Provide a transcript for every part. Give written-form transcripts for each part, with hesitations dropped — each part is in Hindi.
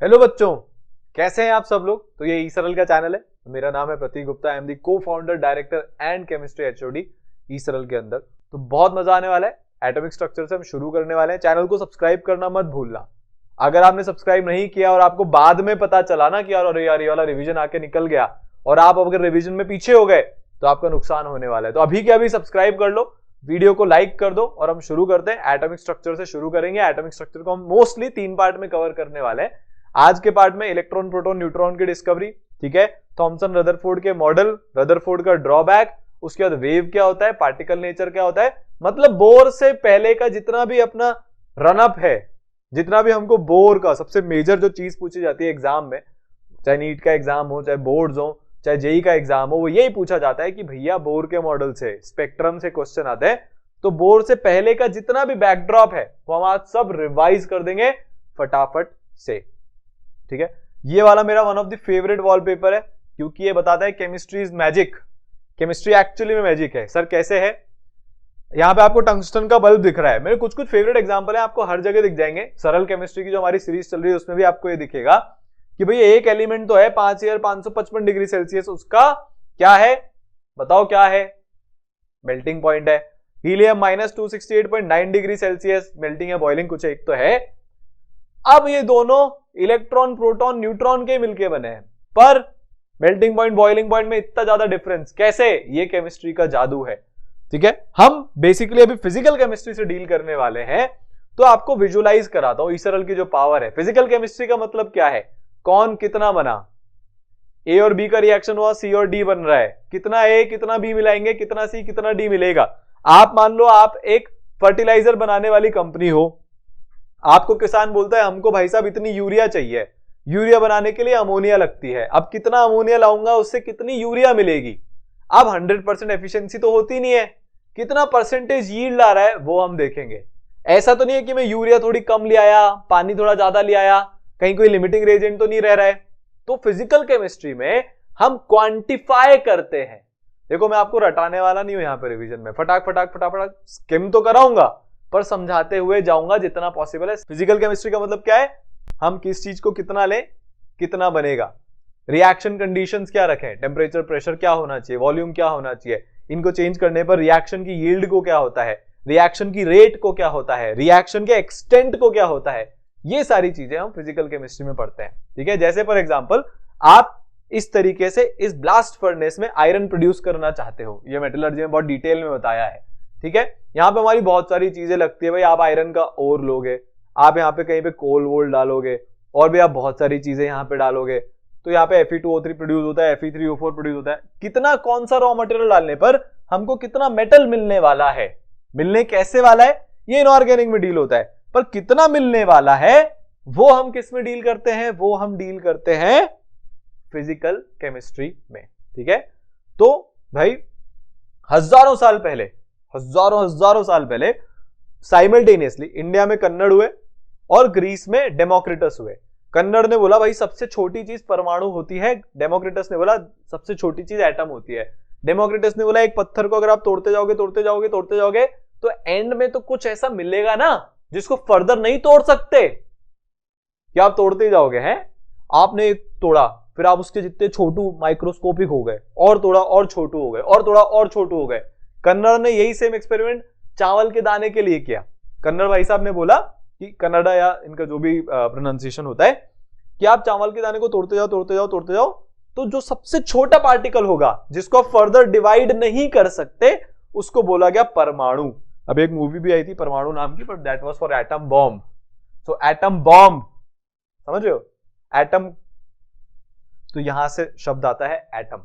हेलो बच्चों, कैसे हैं आप सब लोग। तो ये ई सरल का चैनल है। मेरा नाम है प्रतीक गुप्ता, आई am the co founder director and chemistry HOD E Saral के अंदर। तो बहुत मजा आने वाला है। एटॉमिक स्ट्रक्चर से हम शुरू करने वाले हैं। चैनल को सब्सक्राइब करना मत भूलना। अगर आपने सब्सक्राइब नहीं किया और आपको बाद में पता चला ना कि यार ये वाला रिविजन आके निकल गया और आप अगर रिविजन में पीछे हो गए तो आपका नुकसान होने वाला है। तो अभी के अभी सब्सक्राइब कर लो, वीडियो को लाइक कर दो और हम शुरू करते हैं। एटॉमिक स्ट्रक्चर से शुरू करेंगे। एटॉमिक स्ट्रक्चर को हम मोस्टली 3 पार्ट में कवर करने वाले हैं। आज के पार्ट में इलेक्ट्रॉन, प्रोटॉन, न्यूट्रॉन की डिस्कवरी, ठीक है, थॉमसन रदरफोर्ड के मॉडल, रदरफोर्ड का ड्रॉबैक, उसके बाद वेव क्या होता है, पार्टिकल नेचर क्या होता है, मतलब बोर से पहले का जितना भी अपना रनअप है, जितना भी हमको बोर का सबसे मेजर जो चीज पूछी जाती है एग्जाम में, चाहे नीट का एग्जाम हो, चाहे बोर्ड्स हो, चाहे जेई का एग्जाम हो, वो यही पूछा जाता है कि भैया बोर के मॉडल से, स्पेक्ट्रम से क्वेश्चन आते हैं। तो बोर से पहले का जितना भी बैकड्रॉप है वो हम आज सब रिवाइज कर देंगे फटाफट से, ठीक है। ये वाला मेरा one of the favourite wallpaper है क्योंकि ये बताता है chemistry is magic. Chemistry actually में मैजिक है। सर कैसे है? यहाँ पे आपको टंगस्टन का बल्ब दिख रहा है। मेरे कुछ फेवरेट एग्जांपल है, आपको हर जगह दिख जाएंगे। सरल केमिस्ट्री की जो हमारी सीरीज चल रही है उसमें भी आपको ये दिखेगा कि भाई एक एलिमेंट तो है 5,555 डिग्री सेल्सियस, उसका क्या है बताओ, क्या है? मेल्टिंग पॉइंट है। हीलियम -268.9 डिग्री सेल्सियस, मेल्टिंग है, बॉइलिंग, कुछ एक तो है। अब ये दोनों इलेक्ट्रॉन, प्रोटॉन, न्यूट्रॉन के मिलके बने हैं, पर मेल्टिंग पॉइंट, बॉइलिंग पॉइंट में इतना ज्यादा डिफरेंस कैसे? ये केमिस्ट्री का जादू है, ठीक है। हम बेसिकली अभी फिजिकल केमिस्ट्री से डील करने वाले हैं, तो आपको विजुअलाइज कराता हूं ई सरल की जो पावर है। फिजिकल केमिस्ट्री का मतलब क्या है? कौन कितना बना, ए और बी का रिएक्शन हुआ, सी और डी बन रहा है, कितना ए कितना बी मिलाएंगे, कितना सी कितना डी मिलेगा। आप मान लो आप एक फर्टिलाइजर बनाने वाली कंपनी हो, आपको किसान बोलता है हमको भाई साहब इतनी यूरिया चाहिए, यूरिया बनाने के लिए अमोनिया लगती है, अब कितना अमोनिया लाऊंगा उससे कितनी यूरिया मिलेगी। अब 100% एफिशिएंसी तो होती नहीं है, कितना परसेंटेज यील्ड आ रहा है वो हम देखेंगे। ऐसा तो नहीं है कि मैं यूरिया थोड़ी कम ले आया, पानी थोड़ा ज्यादा ले आया, कहीं कोई लिमिटिंग रेजेंट तो नहीं रह रहा है। तो फिजिकल केमिस्ट्री में हम क्वांटिफाई करते हैं। देखो मैं आपको रटाने वाला नहीं हूं यहाँ पे रिवीजन में, फटाफट स्किम तो कराऊंगा पर समझाते हुए जाऊंगा जितना पॉसिबल है। फिजिकल केमिस्ट्री का मतलब क्या है? हम किस चीज को कितना लें, कितना बनेगा, रिएक्शन कंडीशंस क्या रखें, टेम्परेचर, प्रेशर क्या होना चाहिए, वॉल्यूम क्या होना चाहिए, इनको चेंज करने पर रिएक्शन की यील्ड को क्या होता है, रिएक्शन की रेट को क्या होता है, रिएक्शन के एक्सटेंट को क्या होता है। ये सारी चीजें हम फिजिकल केमिस्ट्री में पढ़ते हैं, ठीक है। जैसे फॉर एग्जाम्पल आप इस तरीके से इस ब्लास्ट फर्नेस में आयरन प्रोड्यूस करना चाहते हो, ये मेटलर्जी में बहुत डिटेल में बताया है, ठीक है। यहाँ पे हमारी बहुत सारी चीजें लगती है, भाई आप आयरन का ओर लोगे, आप यहाँ पे कहीं पे कोल वोल डालोगे और भी आप बहुत सारी चीजें यहाँ पे डालोगे, तो यहाँ पे Fe2O3 प्रोड्यूस होता है, Fe3O4 प्रोड्यूस होता है। कितना कौन सा रॉ मटेरियल डालने पर हमको कितना मेटल मिलने वाला है, मिलने कैसे वाला है, ये इनऑर्गेनिक में डील होता है, पर कितना मिलने वाला है वो हम किस में डील करते हैं? वो हम डील करते हैं फिजिकल केमिस्ट्री में, ठीक है। तो भाई हजारों साल पहले साइमल्टेनियसली इंडिया में कन्नड़ हुए और ग्रीस में डेमोक्रिटस हुए। कन्नड़ ने बोला भाई सबसे छोटी चीज परमाणु होती है, डेमोक्रिटस ने बोला सबसे छोटी चीज एटम होती है। डेमोक्रिटस ने बोला एक पत्थर को अगर आप तोड़ते जाओगे तो एंड में तो कुछ ऐसा मिलेगा ना जिसको फर्दर नहीं तोड़ सकते, क्या आप तोड़ते जाओगे हैं। आपने एक तोड़ा, फिर आप उसके जितने छोटू माइक्रोस्कोपिक हो गए, और तोड़ा और छोटू हो गए, और तोड़ा और छोटू हो गए। कन्नड़ ने यही सेम एक्सपेरिमेंट चावल के दाने के लिए किया। कन्नड़ भाई साहब ने बोला कि कन्नड़ा या इनका जो भी प्रोनाउंसिएशन होता है कि आप चावल के दाने को तोड़ते जाओ तो जो सबसे छोटा पार्टिकल होगा जिसको आप फर्दर डिवाइड नहीं कर सकते उसको बोला गया परमाणु। अब एक मूवी भी आई थी परमाणु नाम की, but that was for atom bomb. So atom bomb, समझ रहे हो, एटम, तो यहां से शब्द आता है एटम।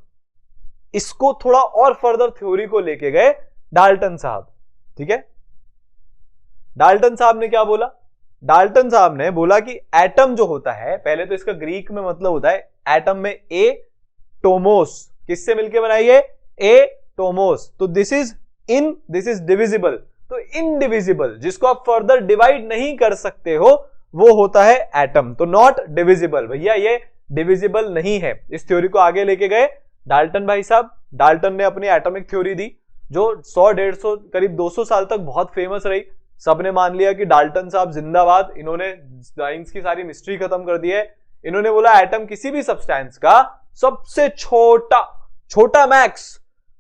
इसको थोड़ा और फर्दर थ्योरी को लेके गए डाल्टन साहब, ठीक है। डाल्टन साहब ने क्या बोला? डाल्टन साहब ने बोला कि एटम जो होता है, पहले तो इसका ग्रीक में मतलब होता है एटम में ए टोमोस, किससे मिलके बनाइए? ए टोमोस। तो दिस इज डिविजिबल, तो इनडिविजिबल जिसको आप फर्दर डिवाइड नहीं कर सकते हो वो होता है एटम। तो नॉट डिविजिबल, भैया ये डिविजिबल नहीं है। इस थ्योरी को आगे लेके गए डाल्टन भाई साहब। डाल्टन ने अपनी एटॉमिक थ्योरी दी जो 100-150 करीब 200 साल तक बहुत फेमस रही। सबने मान लिया कि डाल्टन साहब जिंदाबाद, इन्होंने साइंस की सारी मिस्ट्री खत्म कर दी है, इन्होंने बोला एटम किसी भी सब्सटेंस का सबसे छोटा मैक्स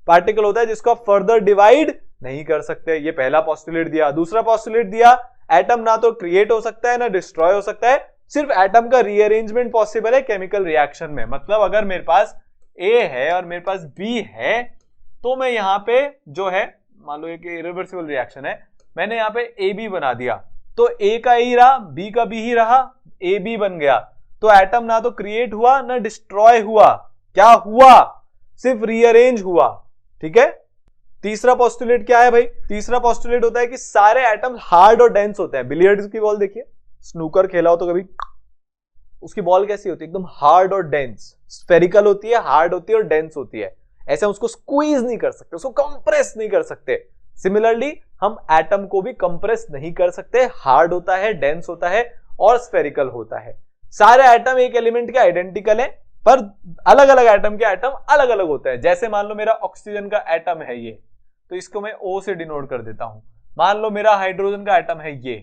पार्टिकल होता है जिसको आप फर्दर डिवाइड नहीं कर सकते। ये पहला पोस्टुलेट दिया। दूसरा पोस्टुलेट दिया, एटम ना तो क्रिएट हो सकता है ना डिस्ट्रॉय हो सकता है, सिर्फ एटम का रीअरेंजमेंट पॉसिबल है केमिकल रिएक्शन में। मतलब अगर मेरे पास ए है और मेरे पास बी है तो मैं यहां पे जो है, मान लो एक इरिवर्सिबल रिएक्शन है, मैंने यहां पे ए बी बना दिया तो ए का ए रहा, बी का बी ही रहा, ए बी बन गया। तो एटम ना तो क्रिएट हुआ ना डिस्ट्रॉय हुआ, क्या हुआ? सिर्फ रीअरेंज हुआ। ठीक है। तीसरा पोस्टुलेट क्या है भाई? तीसरा पोस्टुलेट होता है कि सारे एटम हार्ड और डेंस होते हैं। बिलियर्ड्स की बॉल देखिए, स्नूकर खेला हो तो कभी, उसकी बॉल कैसी होती है? एकदम हार्ड और डेंस, स्फेरिकल होती है, हार्ड होती है और डेंस होती है। ऐसे हम उसको स्क्वीज नहीं कर सकते, उसको कंप्रेस नहीं कर सकते। सिमिलरली हम एटम को भी कंप्रेस नहीं कर सकते, हार्ड होता है, डेंस होता है और स्फेरिकल होता है। सारे एटम एक एलिमेंट के आइडेंटिकल है पर अलग अलग एटम के एटम अलग अलग होते हैं। जैसे मान लो मेरा ऑक्सीजन का एटम है ये, तो इसको मैं O से डिनोट कर देता हूं। मान लो मेरा हाइड्रोजन का एटम है ये,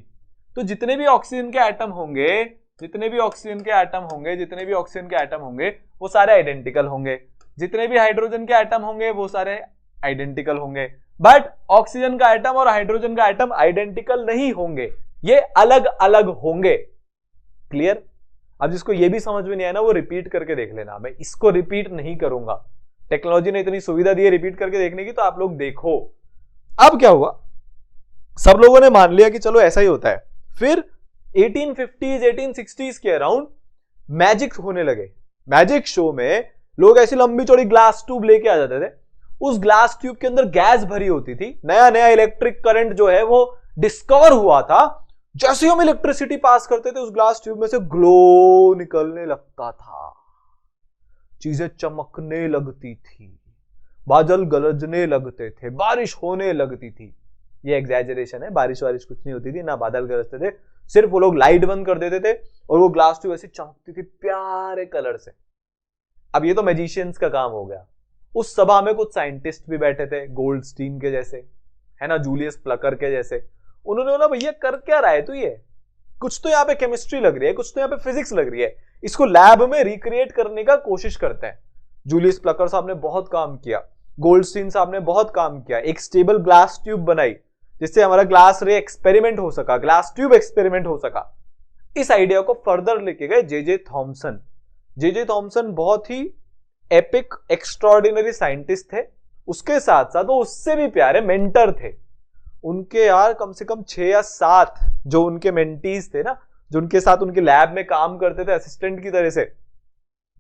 तो जितने भी ऑक्सीजन के एटम होंगे, जितने भी ऑक्सीजन के एटम होंगे, जितने भी ऑक्सीजन के एटम होंगे वो सारे आइडेंटिकल होंगे। जितने भी हाइड्रोजन के एटम होंगे वो सारे आइडेंटिकल होंगे। बट ऑक्सीजन का एटम और हाइड्रोजन का एटम आइडेंटिकल नहीं होंगे, ये अलग अलग होंगे। क्लियर? अब जिसको ये भी समझ में नहीं आया ना वो रिपीट करके देख लेना, मैं इसको रिपीट नहीं करूंगा। टेक्नोलॉजी ने इतनी सुविधा दी है रिपीट करके देखने की, तो आप लोग देखो। अब क्या हुआ, सब लोगों ने मान लिया कि चलो ऐसा ही होता है। फिर 1850s 1860s के अराउंड मैजिक होने लगे। मैजिक शो में लोग ऐसी लंबी चौड़ी ग्लास ट्यूब लेके आ जाते थे, उस ग्लास ट्यूब के अंदर गैस भरी होती थी। नया नया इलेक्ट्रिक करंट जो है वो डिस्कवर हुआ था। जैसे ही हम इलेक्ट्रिसिटी पास करते थे उस ग्लास ट्यूब में से ग्लो निकलने लगता था, चीजें चमकने लगती थी, बादल गरजने लगते थे, बारिश होने लगती थी। ये एग्जैजरेशन है, बारिश वारिश कुछ नहीं होती थी, ना बादल गरजते थे, सिर्फ वो लोग लाइट बंद कर देते थे और वो ग्लास ट्यूब ऐसी चमकती थी प्यारे कलर से। अब ये तो मैजिशियंस का काम हो गया। उस सभा में कुछ साइंटिस्ट भी बैठे थे, गोल्डस्टीन के जैसे, है ना, जूलियस प्लकर के जैसे। उन्होंने बोला भैया कर क्या रहा है तू, ये कुछ तो यहाँ पे केमिस्ट्री लग रही है, कुछ तो यहाँ पे फिजिक्स लग रही है, इसको लैब में रिक्रिएट करने का कोशिश करते हैं। जूलियस प्लकर साहब ने बहुत काम किया, गोल्डस्टीन साहब ने बहुत काम किया, एक स्टेबल ग्लास ट्यूब बनाई जिससे हमारा ग्लास रे एक्सपेरिमेंट हो सका, ग्लास ट्यूब एक्सपेरिमेंट हो सका। इस आइडिया को फर्दर लेके गए जे थॉमसन। जे थॉमसन बहुत ही एपिक एक्स्ट्राऑर्डिनरी साइंटिस्ट थे, उसके साथ साथ वो उससे भी प्यारे मेंटर थे। उनके यार कम से कम 6 या 7 जो उनके मेंटीज थे ना, जो उनके साथ उनके लैब में काम करते थे असिस्टेंट की तरह से,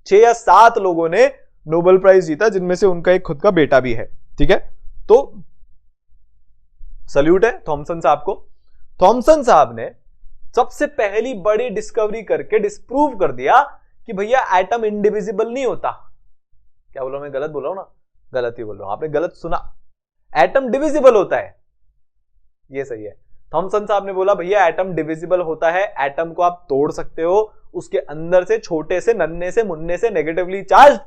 6 या 7 लोगों ने नोबेल प्राइज जीता, जिनमें से उनका एक खुद का बेटा भी है। ठीक है, तो सल्यूट है थॉमसन साहब को। थॉमसन साहब ने सबसे पहली बड़ी डिस्कवरी करके डिस्प्रूव कर दिया कि भैया एटम इंडिविजिबल नहीं होता। क्या बोला मैं, गलत बोल रहा हूं ना? गलत ही बोल रहा हूं, आपने गलत सुना। एटम डिविजिबल होता है, ये सही है। थॉमसन साहब ने बोला भैया एटम डिविजिबल होता है, एटम को आप तोड़ सकते हो, उसके अंदर से छोटे से नन्हे से मुन्ने से नेगेटिवली चार्ज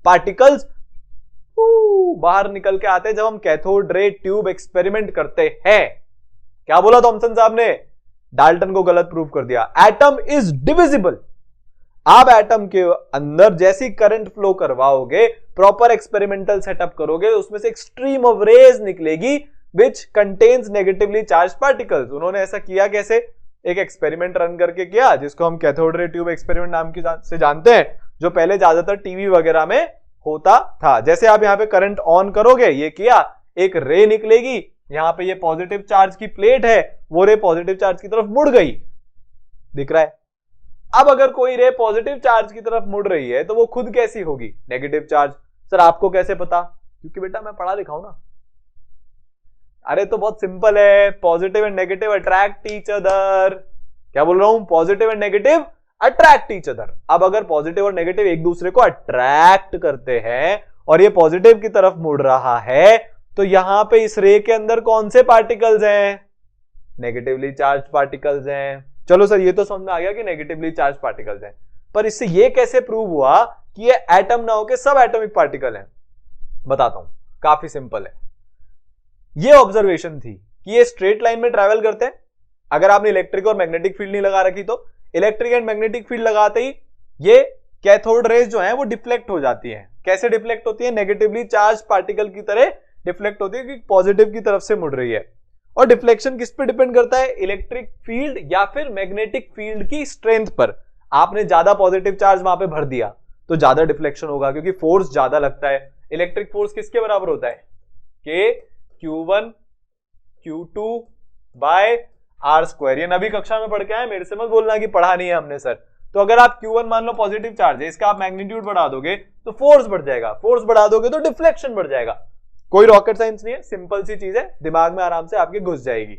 पार्टिकल्स बाहर निकल के आते हैं जब हम कैथोड रे ट्यूब एक्सपेरिमेंट करते हैं। क्या बोला थॉमसन साहब ने? डाल्टन को गलत प्रूव कर दिया। Atom is divisible. आप एटम के अंदर जैसी करंट फ्लो करवाओगे, प्रॉपर एक्सपेरिमेंटल सेटअप करोगे, उसमें से एक स्ट्रीम ऑफ रेज निकलेगी which contains negatively charge particles. उन्होंने ऐसा किया कैसे? एक एक्सपेरिमेंट रन करके किया जिसको हम कैथोड रे ट्यूब एक्सपेरिमेंट नाम की से जानते हैं, जो पहले ज्यादातर टीवी वगैरह में होता था। जैसे आप यहां पे करंट ऑन करोगे, ये किया, एक रे निकलेगी, यहां पे ये पॉजिटिव चार्ज की प्लेट है, वो रे पॉजिटिव चार्ज की तरफ मुड़ गई, दिख रहा है। अब अगर कोई रे पॉजिटिव चार्ज की तरफ मुड़ रही है तो वो खुद कैसी होगी? Negative charge. सर आपको कैसे पता? क्योंकि बेटा मैं पढ़ा लिखा हूं ना। अरे तो बहुत सिंपल है, positive and negative attract each other. क्या बोल रहा हूं? Positive and negative attract each other. अब अगर पॉजिटिव और नेगेटिव एक दूसरे को अट्रैक्ट करते हैं और ये पॉजिटिव की तरफ मुड़ रहा है, तो यहां पे इस रे के अंदर कौन से पार्टिकल्स हैं? नेगेटिवली चार्ज पार्टिकल्स हैं। चलो सर ये तो समझ में आ गया कि नेगेटिवली चार्ज पार्टिकल्स हैं, पर इससे ये कैसे प्रूव हुआ कि ये एटम ना होके सब एटॉमिक पार्टिकल हैं? बताता हूं, काफी सिंपल है। ये ऑब्जर्वेशन थी कि ये स्ट्रेट लाइन में ट्रैवल करते हैं। अगर आपने इलेक्ट्रिक और मैग्नेटिक फील्ड नहीं लगा रखी तो इलेक्ट्रिक एंड मैग्नेटिक फील्ड लगाते ही ये कैथोड रेज जो है वो डिफ्लेक्ट हो जाती है। कैसे डिफ्लेक्ट होती है? नेगेटिवली चार्ज पार्टिकल की तरह डिफ्लेक्ट होती है कि पॉजिटिव की तरफ से मुड़ रही है। और डिफ्लेक्शन किस पे डिपेंड करता है? इलेक्ट्रिक फील्ड या फिर मैग्नेटिक फील्ड की स्ट्रेंथ पर। आपने ज्यादा पॉजिटिव चार्ज वहां पे भर दिया तो ज्यादा डिफ्लेक्शन होगा क्योंकि फोर्स ज्यादा लगता है। इलेक्ट्रिक फोर्स किसके बराबर होता है? K Q1 Q2 by R square. ये नवी कक्षा में पढ़ के आए, मेरे से मत बोलना कि पढ़ा नहीं है हमने सर। तो अगर आप Q1 मान लो पॉजिटिव चार्ज है, इसका आप मैग्नीट्यूड बढ़ा दोगे तो फोर्स बढ़ जाएगा, फोर्स बढ़ा दोगे तो डिफ्लेक्शन बढ़ जाएगा। कोई रॉकेट साइंस नहीं है, सिंपल सी चीज है, दिमाग में आराम से आपके घुस जाएगी।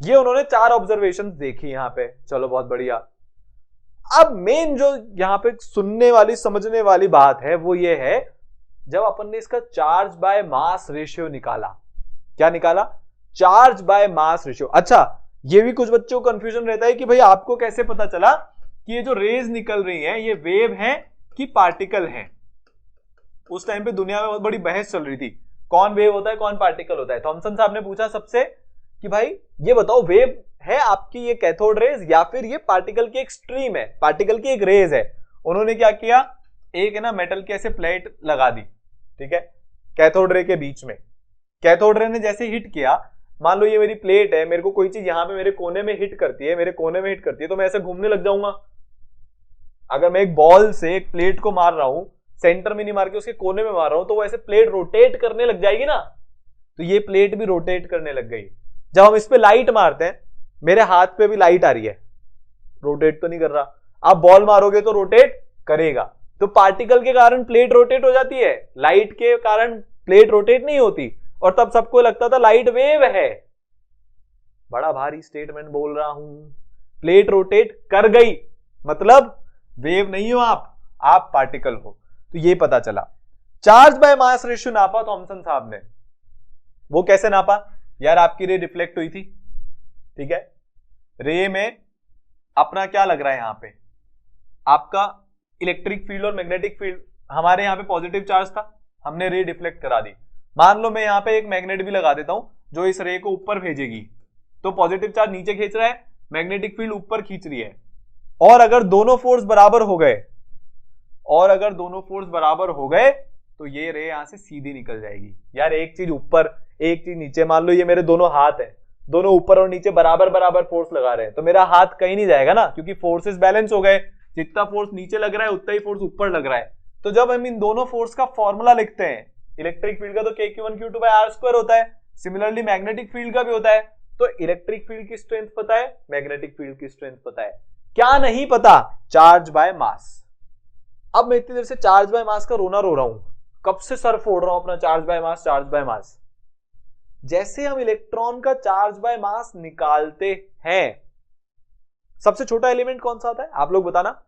ये उन्होंने 4 ऑब्जर्वेशन देखी यहाँ पे। चलो बहुत बढ़िया। अब मेन जो यहाँ पे सुनने वाली समझने वाली बात है वो ये है, जब अपन ने इसका चार्ज बाय मास रेशियो निकाला। क्या निकाला? Charge by mass ratio. अच्छा, ये भी कुछ बच्चों को कंफ्यूजन रहता है कि भाई आपको कैसे पता चला कि ये जो रेज निकल रही हैं ये वेव हैं कि पार्टिकल हैं। उस टाइम पे दुनिया में बहुत बड़ी बहस चल रही थी, कौन वेव होता है कौन पार्टिकल होता है। थॉमसन साहब ने पूछा सबसे कि भाई ये बताओ वेव है आपकी ये कैथोड रेज या फिर ये पार्टिकल की एक स्ट्रीम है, पार्टिकल की एक रेज है। उन्होंने क्या किया, एक है ना मेटल की ऐसे प्लेट लगा दी, ठीक है, कैथोड रे के बीच में। कैथोड रे ने जैसे हिट किया, मान लो ये मेरी प्लेट है, मेरे को कोई चीज यहां पे मेरे कोने में हिट करती है, मेरे कोने में हिट करती है तो मैं ऐसे घूमने लग जाऊंगा। अगर मैं एक बॉल से एक प्लेट को मार रहा हूं, सेंटर में नहीं मार के उसके कोने में मार रहा हूं, तो वो ऐसे प्लेट रोटेट करने लग जाएगी ना। तो ये प्लेट भी रोटेट करने लग गई। जब हम इस पे लाइट मारते हैं, मेरे हाथ पे भी लाइट आ रही है, रोटेट तो नहीं कर रहा। आप बॉल मारोगे तो रोटेट करेगा। तो पार्टिकल के कारण प्लेट रोटेट हो जाती है, लाइट के कारण प्लेट रोटेट नहीं होती। और तब सबको लगता था लाइट वेव है। बड़ा भारी स्टेटमेंट बोल रहा हूं, प्लेट रोटेट कर गई मतलब वेव नहीं हो आप पार्टिकल हो। तो ये पता चला। चार्ज बाय मास रेशियो नापा थॉमसन साहब ने। वो कैसे नापा? यार आपकी रे रिफ्लेक्ट हुई थी, ठीक है, रे में अपना क्या लग रहा है, यहां पे आपका इलेक्ट्रिक फील्ड और मैग्नेटिक फील्ड। हमारे यहां पे पॉजिटिव चार्ज था, हमने रे डिफ्लेक्ट करा दी। मान लो मैं यहां पे एक मैग्नेट भी लगा देता हूं जो इस रे को ऊपर भेजेगी, तो पॉजिटिव चार्ज नीचे खींच रहा है, मैग्नेटिक फील्ड ऊपर खींच रही है। और अगर दोनों फोर्स बराबर हो गए तो ये रे यहां से सीधी निकल जाएगी। यार एक चीज ऊपर एक चीज नीचे, मान लो ये मेरे दोनों हाथ है, दोनों ऊपर और नीचे बराबर बराबर फोर्स लगा रहे हैं, तो मेरा हाथ कहीं नहीं जाएगा ना, क्योंकि फोर्सेस बैलेंस हो गए। जितना फोर्स नीचे लग रहा है उतना ही फोर्स ऊपर लग रहा है। तो जब हम इन दोनों फोर्स का फॉर्मूला लिखते हैं, इलेक्ट्रिक फील्ड का तो K1 Q2 by R square होता है, सिमिलरली मैग्नेटिक फील्ड का भी होता है। तो इलेक्ट्रिक फील्ड की स्ट्रेंथ पता है, मैग्नेटिक फील्ड की स्ट्रेंथ पता है, क्या नहीं पता? Charge by mass. अब मैं इतनी देर से चार्ज बाय मास का रोना रो रहा हूं, कब से सर फोड़ रहा हूं अपना, charge by mass charge by mass. जैसे हम इलेक्ट्रॉन का चार्ज बाय मास निकालते हैं, सबसे छोटा एलिमेंट कौन सा आता है आप लोग बताना,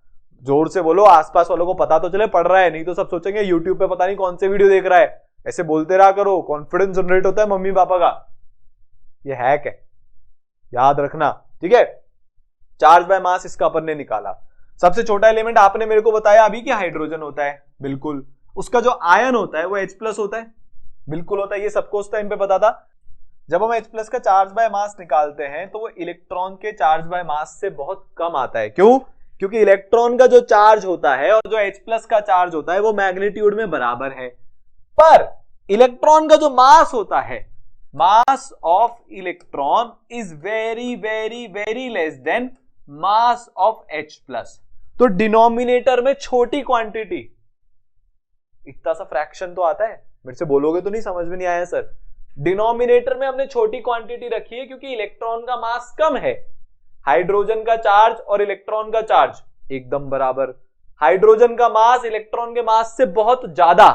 जोर से बोलो, आसपास वालों को पता तो चले पढ़ रहा है, नहीं तो सब सोचेंगे यूट्यूब पे पता नहीं कौन से वीडियो देख रहा है। ऐसे बोलते रहा करो, कॉन्फिडेंस जनरेट होता है मम्मी पापा का। ये हैक है, याद रखना, ठीक है। चार्ज बाय मास इसका अपन ने निकाला। सबसे छोटा एलिमेंट आपने मेरे को बताया अभी कि हाइड्रोजन होता है, बिल्कुल। उसका जो आयन होता है वो H+ होता है, बिल्कुल होता है, ये सबको उस टाइम पे पता था। जब हम H+ का चार्ज बाय मास निकालते हैं तो वो इलेक्ट्रॉन के चार्ज बाय मास से बहुत कम आता है। क्यों? क्योंकि इलेक्ट्रॉन का जो चार्ज होता है और जो H+ का चार्ज होता है वो मैग्नीट्यूड में बराबर है, पर इलेक्ट्रॉन का जो मास होता है, mass of electron is very very very less then mass of H+। तो डिनोमिनेटर में छोटी क्वांटिटी, इतना सा फ्रैक्शन तो आता है, मेरे से बोलोगे तो नहीं समझ में नहीं आया सर। डिनोमिनेटर में हमने छोटी क्वांटिटी रखी है क्योंकि इलेक्ट्रॉन का मास कम है। हाइड्रोजन का चार्ज और इलेक्ट्रॉन का चार्ज एकदम बराबर, हाइड्रोजन का मास इलेक्ट्रॉन के मास से बहुत ज्यादा।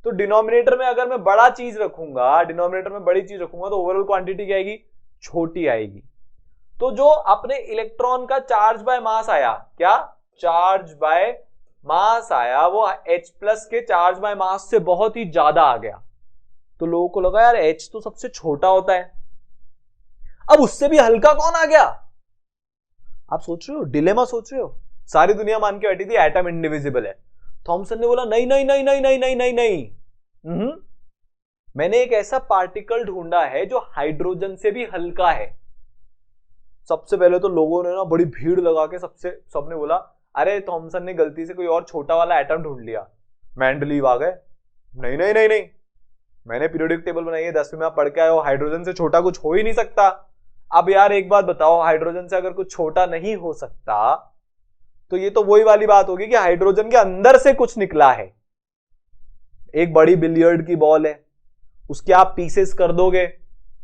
तो डिनोमिनेटर में अगर मैं बड़ा चीज रखूंगा, डिनोमिनेटर में बड़ी चीज रखूंगा तो ओवरऑल क्वांटिटी क्या आएगी? छोटी आएगी। तो जो अपने इलेक्ट्रॉन का चार्ज बाय मास आया, क्या चार्ज बाय मास आया, वो H+ के चार्ज बाय मास से बहुत ही ज्यादा आ गया। तो लोगों को लगा यार H तो सबसे छोटा होता है, अब उससे भी हल्का कौन आ गया? आप सोच रहे हो, डिलेमा सोच रहे हो। सारी दुनिया मान के बैठी थी एटम इंडिविजिबल है। थॉमसन ने बोला नहीं नहीं नहीं नहीं नहीं नहीं नहीं नहीं, मैंने एक ऐसा पार्टिकल ढूंढा है जो हाइड्रोजन से भी हल्का है। सबसे पहले तो लोगों ने ना बड़ी भीड़ लगा के सबने बोला अरे थॉमसन ने गलती से कोई और छोटा वाला एटम ढूंढ लिया, मेंडलीव आ गए, नहीं नहीं नहीं नहीं, मैंने पीरियोडिक टेबल बनाई है, 10वीं में आप पढ़ के आए हो, हाइड्रोजन से छोटा कुछ हो ही नहीं सकता। अब यार एक बात बताओ, हाइड्रोजन से अगर कुछ छोटा नहीं हो सकता तो ये तो वही वाली बात होगी कि हाइड्रोजन के अंदर से कुछ निकला है। एक बड़ी बिलियर्ड की बॉल है, उसके आप पीसेस कर दोगे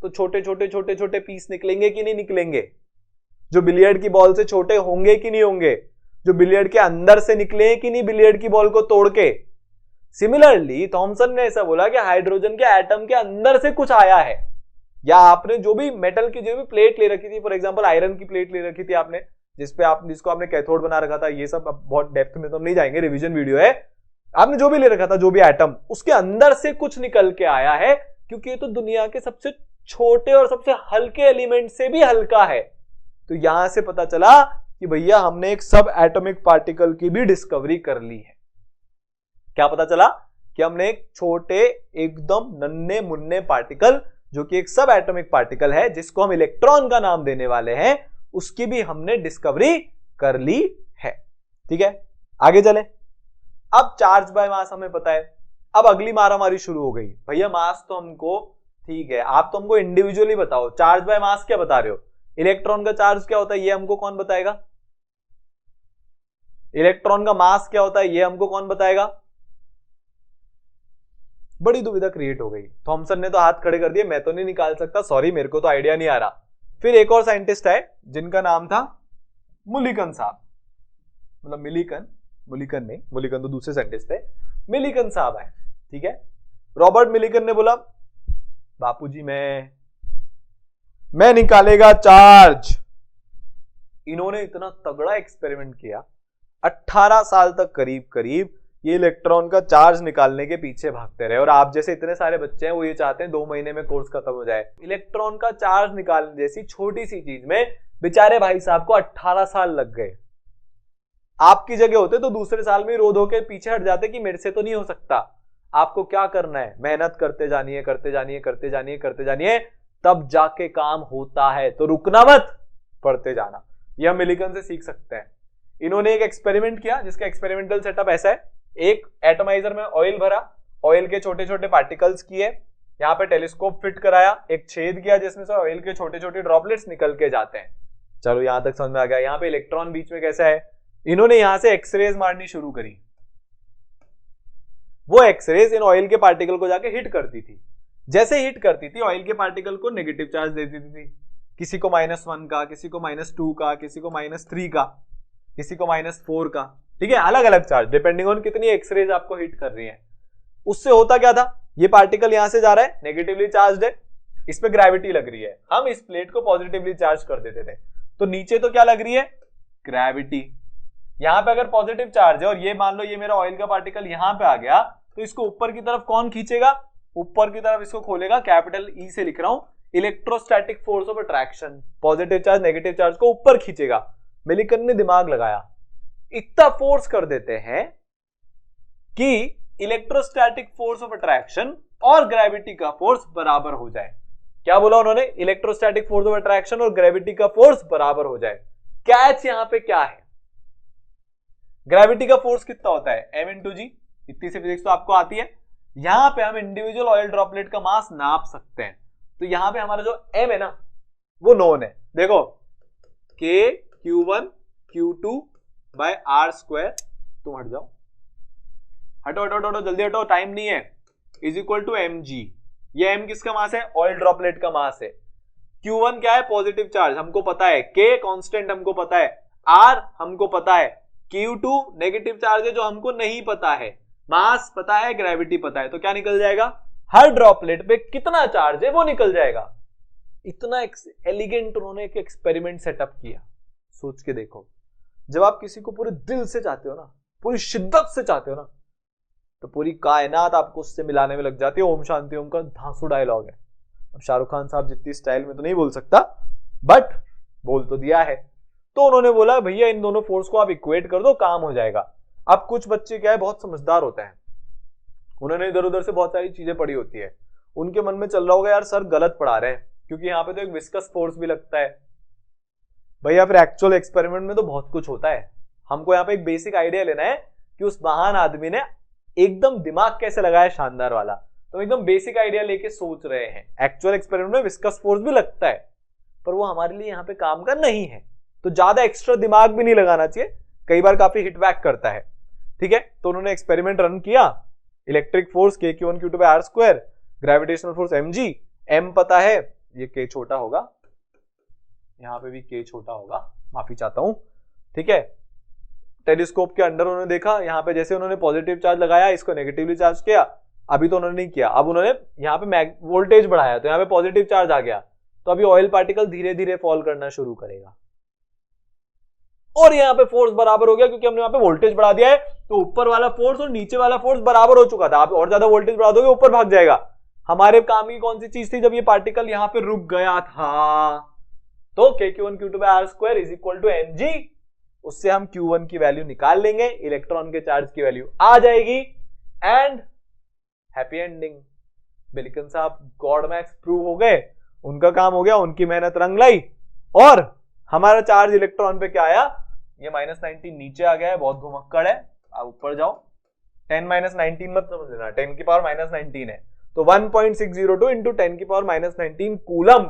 तो छोटे छोटे छोटे छोटे पीस निकलेंगे कि नहीं निकलेंगे? जो बिलियर्ड की बॉल से छोटे होंगे कि नहीं होंगे? जो बिलियर्ड के अंदर से निकले कि नहीं बिलियर्ड की बॉल को तोड़ के? सिमिलरली थॉमसन ने ऐसा बोला कि हाइड्रोजन के एटम के अंदर से कुछ आया है, या आपने जो भी मेटल की जो भी प्लेट ले रखी थी, फॉर एग्जांपल आयरन की प्लेट ले रखी थी आपने, जिसको आपने कैथोड बना रखा था, ये सब अब बहुत डेप्थ में तो हम नहीं जाएंगे, रिवीजन वीडियो है। आपने जो भी ले रखा था, जो भी एटम, उसके अंदर से कुछ निकल के आया है, क्योंकि ये तो दुनिया के सबसे छोटे और सबसे हल्के एलिमेंट से भी हल्का है। तो यहां से पता चला कि भैया हमने एक सब एटॉमिक पार्टिकल की भी डिस्कवरी कर ली है। क्या पता चला? कि हमने एक छोटे एकदम नन्हे मुन्ने पार्टिकल, जो कि एक सब एटॉमिक पार्टिकल है, जिसको हम इलेक्ट्रॉन का नाम देने वाले हैं, उसकी भी हमने डिस्कवरी कर ली है। ठीक है, आगे चले। अब चार्ज बाय मास हमें पता है। अब अगली मारामारी शुरू हो गई, भैया मास तो हमको ठीक है, आप तो हमको इंडिविजुअली बताओ, चार्ज बाय मास क्या बता रहे हो? इलेक्ट्रॉन का चार्ज क्या होता है ये हमको कौन बताएगा? इलेक्ट्रॉन का मास क्या होता है ये हमको कौन बताएगा? बड़ी दुविधा क्रिएट हो गई। थॉमसन ने तो हाथ खड़े कर दिए, मैं तो नहीं निकाल सकता, सॉरी मेरे को तो आइडिया नहीं आ रहा। फिर एक और साइंटिस्ट है जिनका नाम था मुलिकन साहब, मतलब मुलिकन नहीं, मुलिकन तो दूसरे साइंटिस्ट थे, मिलिकन साहब है। ठीक है, रॉबर्ट मिलिकन ने बोला बापूजी मैं निकालेगा चार्ज। इन्होंने इतना तगड़ा एक्सपेरिमेंट किया, 18 साल तक करीब करीब ये इलेक्ट्रॉन का चार्ज निकालने के पीछे भागते रहे। और आप जैसे इतने सारे बच्चे हैं वो ये चाहते हैं 2 महीने में कोर्स खत्म हो जाए। इलेक्ट्रॉन का चार्ज निकालने जैसी छोटी सी चीज में बेचारे भाई साहब को 18 साल लग गए। आपकी जगह होते तो दूसरे साल में रो धो के पीछे हट जाते कि मेरे से तो नहीं हो सकता। आपको क्या करना है? मेहनत करते जानिए, करते जानिए, करते जानिए, करते जानिए, तब जाके काम होता है। तो रुकना मत, पढ़ते जाना। यह हम मिलिकन से सीख सकते हैं। इन्होंने एक एक्सपेरिमेंट किया जिसका एक्सपेरिमेंटल सेटअप ऐसा है। एक एटमाइजर में ऑयल भरा, ऑयल के छोटे छोटे पार्टिकल्स किए, यहाँ पे टेलीस्कोप फिट कराया, एक छेद किया जिसमें से ऑयल के छोटे छोटे ड्रॉपलेट्स निकल के जाते हैं। चलो यहां तक समझ में आ गया। यहाँ पे इलेक्ट्रॉन बीच में कैसा है? इन्होंने यहां से एक्सरेज मारनी शुरू करी। वो एक्सरेज इन ऑयल के पार्टिकल को जाके हिट करती थी। जैसे हिट करती थी, ऑयल के पार्टिकल को नेगेटिव चार्ज दे देती थी, किसी को -1 का, किसी को -2 का, किसी को -3 का, किसी को -4 का। ठीक है, अलग अलग चार्ज डिपेंडिंग ऑन कितनी एक्सरेज आपको हिट कर रही है। उससे होता क्या था? ये पार्टिकल यहां से जा रहा है, नेगेटिवली चार्ज है, इस पे ग्रेविटी लग रही है, हम इस प्लेट को पॉजिटिवली चार्ज कर देते थे। तो नीचे तो क्या लग रही है? ग्रेविटी। यहां पे अगर पॉजिटिव चार्ज है और ये मान लो ये मेरा ऑयल का पार्टिकल यहां पे आ गया, तो इसको ऊपर की तरफ कौन खींचेगा? ऊपर की तरफ इसको खोलेगा, कैपिटल ई से लिख रहा हूं, electrostatic force of attraction. Positive charge negative charge को ऊपर खींचेगा। मिलिकन ने दिमाग लगाया, इतना फोर्स कर देते हैं कि इलेक्ट्रोस्टैटिक फोर्स ऑफ अट्रैक्शन और ग्रेविटी का फोर्स बराबर हो जाए। क्या बोला उन्होंने? इलेक्ट्रोस्टैटिक फोर्स ऑफ अट्रैक्शन और ग्रेविटी का फोर्स बराबर हो जाए। कैच यहां पे क्या है? ग्रेविटी का फोर्स कितना होता है? m/g। इतनी सी फिजिक्स तो आपको आती है। यहां पे हम इंडिविजुअल ऑयल ड्रॉपलेट का मास नाप सकते हैं। तो यहां पे हमारा जो m है ना, वो नोन है। देखो k q1 q2 bye r square, तुम हट जाओ, हटो हटो हटो, जल्दी हटो, टाइम नहीं है, इज इक्वल टू mg। ये m किसका मास है? ऑयल ड्रॉपलेट का मास है। q1 क्या है? पॉजिटिव चार्ज, हमको पता है। k कांस्टेंट हमको पता है। r हमको पता है। q2 नेगेटिव चार्ज है जो हमको नहीं पता है। मास पता है, ग्रेविटी पता है। तो क्या निकल जाएगा? हर ड्रॉपलेट पे कितना चार्ज है वो निकल जाएगा। इतना एलिगेंट उन्होंने एक एक्सपेरिमेंट सेटअप किया। सोच के देखो, जब आप किसी को पूरे दिल से चाहते हो ना, पूरी शिद्दत से चाहते हो ना, तो पूरी कायनात आपको उससे मिलाने में लग जाती है। ओम शांति ओम का धांसू डायलॉग है। अब शाहरुख खान साहब जितनी स्टाइल में तो नहीं बोल सकता, बट बोल तो दिया है। तो उन्होंने बोला भैया इन दोनों फोर्स को आप इक्वेट कर दो, काम हो जाएगा। अब कुछ बच्चे क्या है, बहुत समझदार होते हैं, उन्होंने इधर उधर से बहुत सारी चीजें पढ़ी होती है। उनके मन में चल रहा होगा यार सर गलत पढ़ा रहे हैं, क्योंकि यहाँ पे तो एक विस्कस फोर्स भी लगता है। भैया फिर एक्चुअल एक्सपेरिमेंट में तो बहुत कुछ होता है। हमको यहाँ पे एक बेसिक आइडिया लेना है कि उस महान आदमी ने एकदम दिमाग कैसे लगाया शानदार वाला। तो एकदम बेसिक आइडिया लेके सोच रहे हैं। एक्चुअल एक्सपेरिमेंट में विस्कस फोर्स भी लगता है, पर वो हमारे लिए यहाँ पे काम का नहीं है, तो ज्यादा एक्स्ट्रा दिमाग भी नहीं लगाना चाहिए, कई बार काफी हिट बैक करता है। ठीक है, तो उन्होंने एक्सपेरिमेंट रन किया, electric force Q1Q2/r², gravitational force mg, m पता है, ये k छोटा होगा, यहां पे भी k छोटा होगा, माफी चाहता हूं। ठीक है, टेलीस्कोप के अंदर उन्होंने देखा, यहां पे जैसे उन्होंने पॉजिटिव चार्ज लगाया, इसको नेगेटिवली चार्ज किया, अभी तो उन्होंने नहीं किया, अब उन्होंने यहाँ पे वोल्टेज बढ़ाया, तो यहाँ पे पॉजिटिव चार्ज आ गया, तो अभी ऑयल पार्टिकल धीरे धीरे फॉल करना शुरू करेगा, और यहाँ पे फोर्स बराबर हो गया, क्योंकि हमने यहाँ पे वोल्टेज बढ़ा दिया है, तो ऊपर वाला फोर्स और नीचे वाला फोर्स बराबर हो चुका था। आप और ज्यादा वोल्टेज बढ़ा दोगे, ऊपर भाग जाएगा। हमारे काम की कौन सी चीज थी, जब ये पार्टिकल यहाँ पे रुक गया था, तो Q1Q2/r² is equal to mg, उससे हम Q1 की वैल्यू निकाल लेंगे, इलेक्ट्रॉन के चार्ज की वैल्यू आ जाएगी, एंड हैप्पी एंडिंग। बिल्किन साहब गॉड मैक्स प्रूव हो गए, उनका काम हो गया, उनकी मेहनत रंग लाई, और हमारा चार्ज इलेक्ट्रॉन पे क्या आया, ये -19 नीचे आ गया है, बहुत घुमक्कड़ है, आप ऊपर जाओ, 10 - 19 मत समझ लेना, 10 की पावर -19 है, तो 1.602 इंटू 10 की पावर -19 कूलम,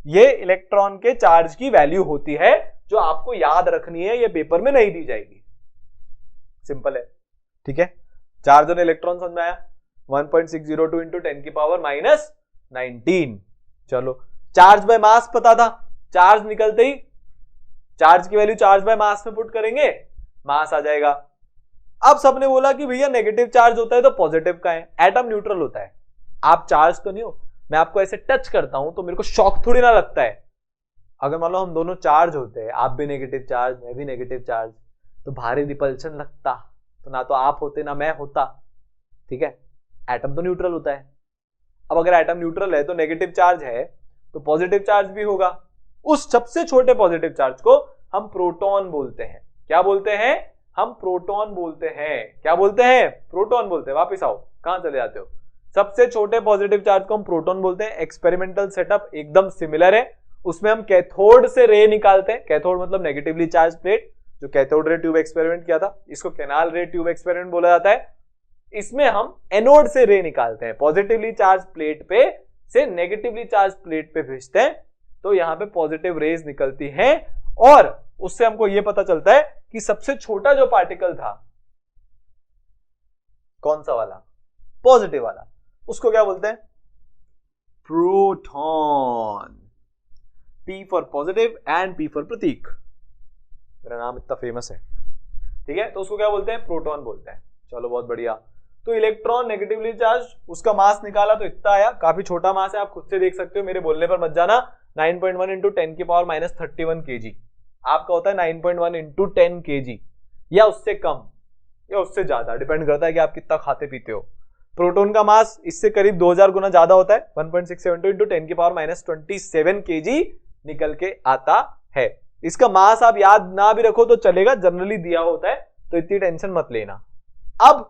ये इलेक्ट्रॉन के चार्ज की वैल्यू होती है, जो आपको याद रखनी है, ये पेपर में नहीं दी जाएगी, सिंपल है। ठीक है, चार्ज और इलेक्ट्रॉन समझ में आया, 1.602 इंटू 10 की पावर -19। चलो, चार्ज बाय मास पता था, चार्ज निकलते ही चार्ज की वैल्यू चार्ज बाय मास में पुट करेंगे, मास आ जाएगा। अब सबने बोला कि भैया नेगेटिव चार्ज होता है तो पॉजिटिव का है, एटम न्यूट्रल होता है, आप चार्ज तो नहीं हो, मैं आपको ऐसे टच करता हूं तो मेरे को शॉक थोड़ी ना लगता है। अगर मान लो हम दोनों चार्ज होते हैं, आप भी नेगेटिव चार्ज मैं भी नेगेटिव चार्ज, तो भारी रिपल्शन लगता, तो ना तो आप होते ना मैं होता। ठीक है, एटम तो न्यूट्रल होता है। अब अगर एटम न्यूट्रल है तो नेगेटिव चार्ज है तो पॉजिटिव चार्ज भी होगा। उस सबसे छोटे पॉजिटिव चार्ज को हम प्रोटॉन बोलते हैं। क्या बोलते हैं? हम प्रोटॉन बोलते हैं। क्या बोलते हैं? प्रोटॉन बोलते हैं। वापिस आओ, कहां चले जाते हो? सबसे छोटे पॉजिटिव चार्ज को हम प्रोटॉन बोलते हैं। एक्सपेरिमेंटल सेटअप एकदम सिमिलर है, उसमें हम कैथोड से रे निकालते हैं। कैथोड मतलब नेगेटिवली चार्ज प्लेट, जो कैथोड रे ट्यूब एक्सपेरिमेंट किया था, इसको कैनाल रे ट्यूब एक्सपेरिमेंट बोला जाता है। इसमें हम एनोड से रे निकालते हैं, पॉजिटिवली चार्ज प्लेट पे से नेगेटिवली चार्ज प्लेट पे भेजते हैं, तो यहां पे पॉजिटिव रेज निकलती हैं, और उससे हमको यह पता चलता है कि सबसे छोटा जो पार्टिकल था, कौन सा वाला? पॉजिटिव वाला, उसको क्या बोलते हैं? Proton. P for positive and P for Prateek. मेरा नाम इतना फेमस है, ठीक है, तो उसको क्या बोलते हैं? प्रोटॉन बोलते हैं। चलो बहुत बढ़िया। तो इलेक्ट्रॉन नेगेटिवली चार्ज, उसका मास निकाला तो इतना आया, काफी छोटा मास है, आप खुद से देख सकते हो, मेरे बोलने पर मत जाना। 9.1 इंटू 10 की पावर -31 kg आपका होता है। 9.1 इंटू 10 kg, या उससे कम या उससे ज्यादा, डिपेंड करता है कि आप कितना खाते पीते हो। प्रोटॉन का मास इससे करीब 2000 गुना ज्यादा होता है। 1.672 इंटू 10 की पावर -27 kg निकल के आता है। इसका मास आप याद ना भी रखो तो चलेगा, जनरली दिया होता है, तो इतनी टेंशन मत लेना। अब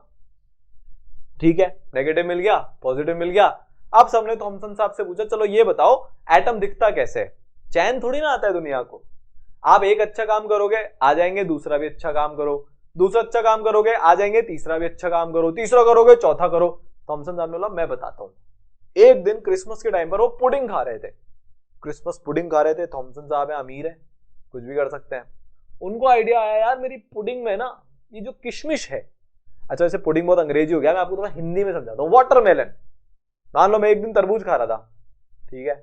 ठीक है, नेगेटिव मिल गया, पॉजिटिव मिल गया। अब सबने थॉमसन साहब से पूछा, चलो ये बताओ एटम दिखता कैसे है? चैन थोड़ी ना आता है दुनिया को। आप एक अच्छा काम करोगे आ जाएंगे, दूसरा भी अच्छा काम करो, दूसरा अच्छा काम करोगे आ जाएंगे, तीसरा भी अच्छा काम करो, तीसरा करोगे चौथा करो। थॉमसन साहब ने बोला मैं बताता हूं। एक दिन क्रिसमस के टाइम पर वो पुडिंग खा रहे थे, क्रिसमस पुडिंग खा रहे थे। थॉमसन साहब है, अमीर है, कुछ भी कर सकते हैं। उनको आइडिया आया, यार मेरी पुडिंग में ना ये जो किशमिश है, अच्छा वैसे पुडिंग बहुत अंग्रेजी हो गया, मैं आपको थोड़ा हिंदी में समझाता हूँ। वाटरमेलन, मान लो मैं एक दिन तरबूज खा रहा था, ठीक है,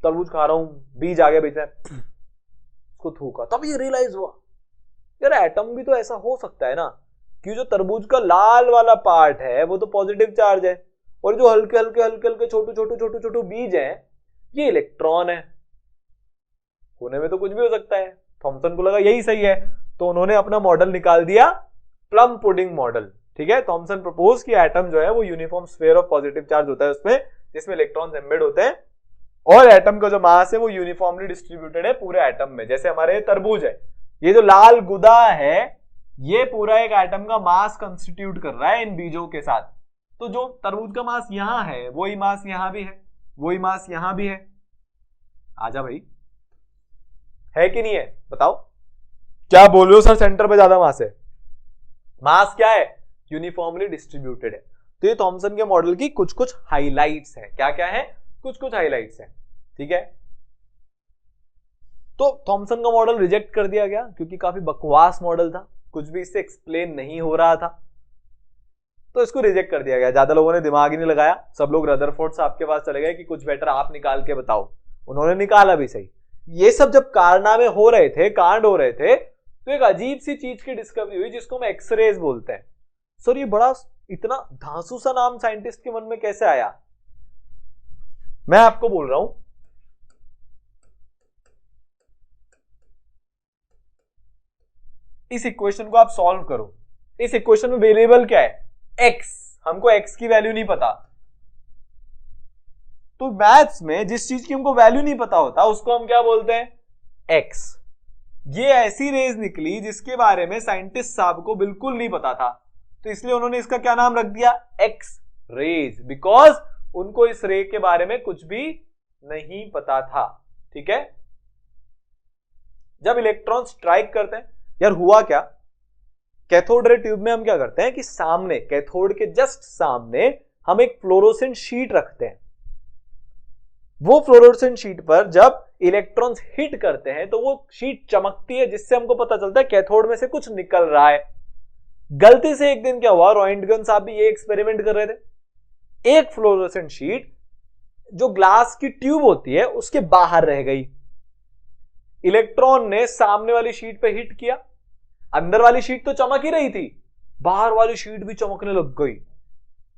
तरबूज खा रहा हूं, बीज आ गया बीच में, उसको थूका, तब ये रियलाइज हुआ यार एटम भी तो ऐसा हो सकता है ना, कि जो तरबूज का लाल वाला पार्ट है वो तो पॉजिटिव चार्ज है, और जो हल्के हल्के हल्के हल्के छोटे छोटे छोटे छोटे बीज हैं ये इलेक्ट्रॉन है। होने में तो कुछ भी हो सकता है। थॉमसन को लगा यही सही है, तो उन्होंने अपना मॉडल निकाल दिया, प्लम पुडिंग मॉडल। ठीक है, थॉमसन प्रपोज कि एटम जो है वो uniform sphere of positive charge होता है उसमें, जिसमें इलेक्ट्रॉन्स एम्बेड होते हैं, और एटम का जो मास है वो यूनिफॉर्मली डिस्ट्रीब्यूटेड है पूरे एटम में। जैसे हमारे तरबूज है, ये जो लाल गुदा है ये पूरा एक एटम का मास कंस्टिट्यूट कर रहा है इन बीजों के साथ। तो जो तरबूज का मास यहां है वही मास यहां भी है, वही मास यहां भी है। आजा भाई, है कि नहीं है बताओ? क्या बोल रहे हो सर, सेंटर पे ज्यादा मास है? मास क्या है? यूनिफॉर्मली डिस्ट्रीब्यूटेड है। तो ये थॉमसन के मॉडल की कुछ कुछ हाइलाइट्स है। क्या क्या है? कुछ कुछ हाइलाइट्स है। ठीक है, तो थॉमसन का मॉडल रिजेक्ट कर दिया गया क्योंकि काफी बकवास मॉडल था, कुछ भी इससे एक्सप्लेन नहीं हो रहा था, तो इसको रिजेक्ट कर दिया गया। ज्यादा लोगों ने दिमाग ही नहीं लगाया, सब लोग रदरफोर्ड साहब के पास चले गए कि कुछ बेटर आप निकाल के बताओ। उन्होंने निकाला भी सही। ये सब जब कारनामे हो रहे थे, कांड हो रहे थे, तो एक अजीब सी चीज की डिस्कवरी हुई जिसको हम एक्सरेज बोलते हैं। सर ये बड़ा इतना धांसू सा नाम साइंटिस्ट के मन में कैसे आया? मैं आपको बोल रहा हूं, इस इक्वेशन को आप सॉल्व करो। इस इक्वेशन में वेरिएबल क्या है? x। हमको x की वैल्यू नहीं पता, तो मैथ्स में जिस चीज की हमको वैल्यू नहीं पता होता उसको हम क्या बोलते हैं? x। ये ऐसी रेज निकली जिसके बारे में साइंटिस्ट साहब को बिल्कुल नहीं पता था, तो इसलिए उन्होंने इसका क्या नाम रख दिया? एक्स रेज, बिकॉज उनको इस रे के बारे में कुछ भी नहीं पता था। ठीक है, जब इलेक्ट्रॉन स्ट्राइक करते हैं, यार हुआ क्या, कैथोड रे ट्यूब में हम क्या करते हैं कि सामने, कैथोड के जस्ट सामने हम एक फ्लोरोसेंट शीट रखते हैं। वो फ्लोरोसेंट शीट पर जब इलेक्ट्रॉन्स हिट करते हैं तो वो शीट चमकती है, जिससे हमको पता चलता है कैथोड में से कुछ निकल रहा है। गलती से एक दिन क्या हुआ, रॉयंटगन साहब भी ये एक्सपेरिमेंट कर रहे थे, एक फ्लोरोसेंट शीट जो ग्लास की ट्यूब होती है उसके बाहर रह गई। इलेक्ट्रॉन ने सामने वाली शीट पे हिट किया, अंदर वाली शीट तो चमक ही रही थी, बाहर वाली शीट भी चमकने लग गई।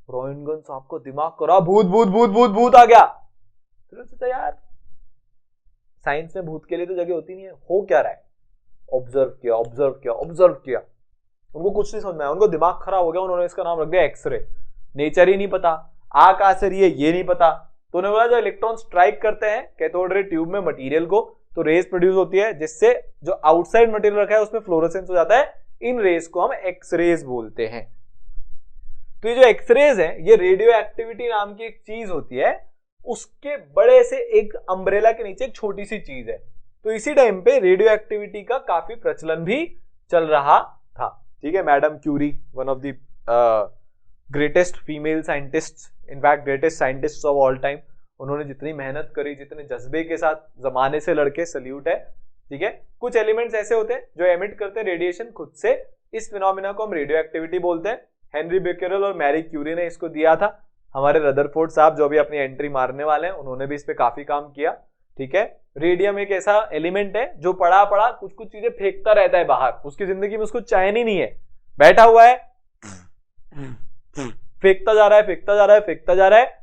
रॉयंटगन साहब को दिमाग करा, भूत भूत भूत भूत भूत आ गया। तो सोचा यार साइंस में भूत के लिए तो जगह होती नहीं है, हो क्या रहा है? ऑब्जर्व किया ऑब्जर्व किया ऑब्जर्व किया, उनको कुछ नहीं समझ में आया, उनको दिमाग खराब हो गया। उन्होंने इसका नाम रख दिया एक्सरे। नेचर ही नहीं पता, आ कहां से रही है ये नहीं पता, तो उन्होंने बोला जब इलेक्ट्रॉन स्ट्राइक करते हैं कैथोड रे ट्यूब में मटेरियल को, तो रेज प्रोड्यूस होती है, जिससे जो आउटसाइड मटेरियल रखा है उसमें फ्लोरोसेंस हो जाता है। इन रेज को हम एक्सरेज बोलते हैं। तो ये जो एक्सरेज है, ये रेडियो एक्टिविटी नाम की एक चीज होती है, उसके बड़े से एक अम्ब्रेला के नीचे एक छोटी सी चीज है। तो इसी टाइम पे रेडियो एक्टिविटी का काफी प्रचलन भी चल रहा था। ठीक है, madam Curie, one of the greatest female scientists, in fact greatest scientists of all time, उन्होंने जितनी मेहनत करी, जितने जज्बे के साथ जमाने से लड़के, सल्यूट है। ठीक है, कुछ एलिमेंट्स ऐसे होते हैं जो एमिट करते हैं रेडिएशन खुद से, इस फिनोमिना को हम रेडियो एक्टिविटी बोलते हैं। हेनरी बेकेरेल और मैरी क्यूरी ने इसको दिया था। हमारे रदरफोर्ड साहब जो अभी अपनी एंट्री मारने वाले हैं, उन्होंने भी इस पे काफी काम किया। ठीक है, रेडियम एक ऐसा एलिमेंट है जो पड़ा पड़ा कुछ कुछ चीजें फेंकता रहता है बाहर, उसकी जिंदगी में उसको चैन ही नहीं है, बैठा हुआ है फेंकता जा रहा है फेंकता जा रहा है फेंकता जा रहा है।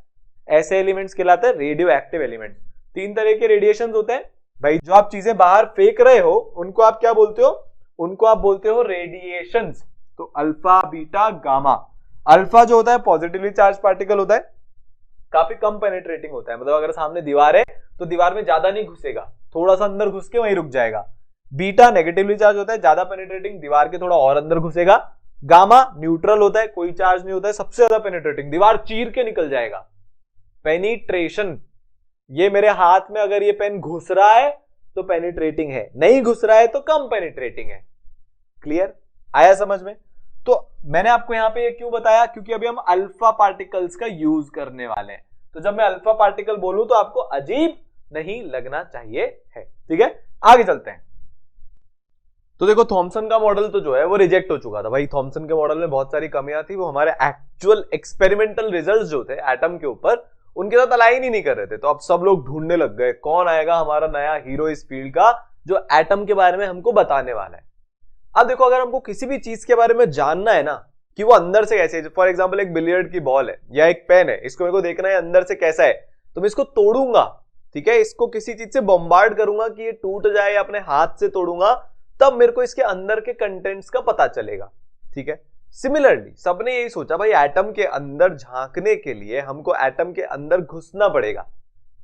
ऐसे एलिमेंट्स कहलाते हैं रेडियो एक्टिव एलिमेंट्स। 3 तरह के रेडिएशन होते हैं भाई, जो आप चीजें बाहर फेंक रहे हो उनको आप क्या बोलते हो? उनको आप बोलते हो रेडिएशंस। तो अल्फा, बीटा, गामा। अल्फा जो होता है पॉजिटिवली चार्ज पार्टिकल होता है, काफी कम पेनिट्रेटिंग होता है, मतलब अगर सामने दीवार है तो दीवार में ज्यादा नहीं घुसेगा, थोड़ा सा अंदर घुस के वहीं रुक जाएगा। बीटा नेगेटिवली चार्ज होता है, ज्यादा पेनिट्रेटिंग, दीवार के थोड़ा और अंदर घुसेगा। गामा न्यूट्रल होता है, कोई चार्ज नहीं होता है, सबसे ज्यादा पेनिट्रेटिंग, दीवार चीर के निकल जाएगा। पेनिट्रेशन, ये मेरे हाथ में अगर ये पेन घुस रहा है तो पेनिट्रेटिंग है, नहीं घुस रहा है तो कम पेनिट्रेटिंग है। क्लियर? आया समझ में? तो मैंने आपको यहां पे ये क्यों बताया, क्योंकि अभी हम अल्फा पार्टिकल्स का यूज करने वाले हैं। तो जब मैं अल्फा पार्टिकल बोलूं तो आपको अजीब नहीं लगना चाहिए है। ठीक है, आगे चलते हैं। तो देखो थॉमसन का मॉडल तो जो है वो रिजेक्ट हो चुका था भाई। थॉमसन के मॉडल में बहुत सारी कमियां थी, वो हमारे एक्चुअल एक्सपेरिमेंटल रिजल्ट्स जो थे एटम के ऊपर, उनके साथ अलाइन ही नहीं कर रहे थे। तो अब सब लोग ढूंढने लग गए कौन आएगा हमारा नया हीरो इस फील्ड का, जो एटम के बारे में हमको बताने वाला है। अब देखो, अगर हमको किसी भी चीज के बारे में जानना है ना कि वो अंदर से कैसे है, फॉर एग्जांपल एक बिलियर्ड की बॉल है या एक पेन है, इसको मेरे को देखना है अंदर से कैसा है, तो मैं इसको तोड़ूंगा। ठीक है, इसको किसी चीज से बम्बार्ड करूंगा कि ये टूट जाए, या अपने हाथ से तोड़ूंगा, तब मेरे को इसके अंदर के कंटेंट्स का पता चलेगा। ठीक है, सिमिलरली सबने यही सोचा भाई एटम के अंदर झांकने के लिए हमको एटम के अंदर घुसना पड़ेगा,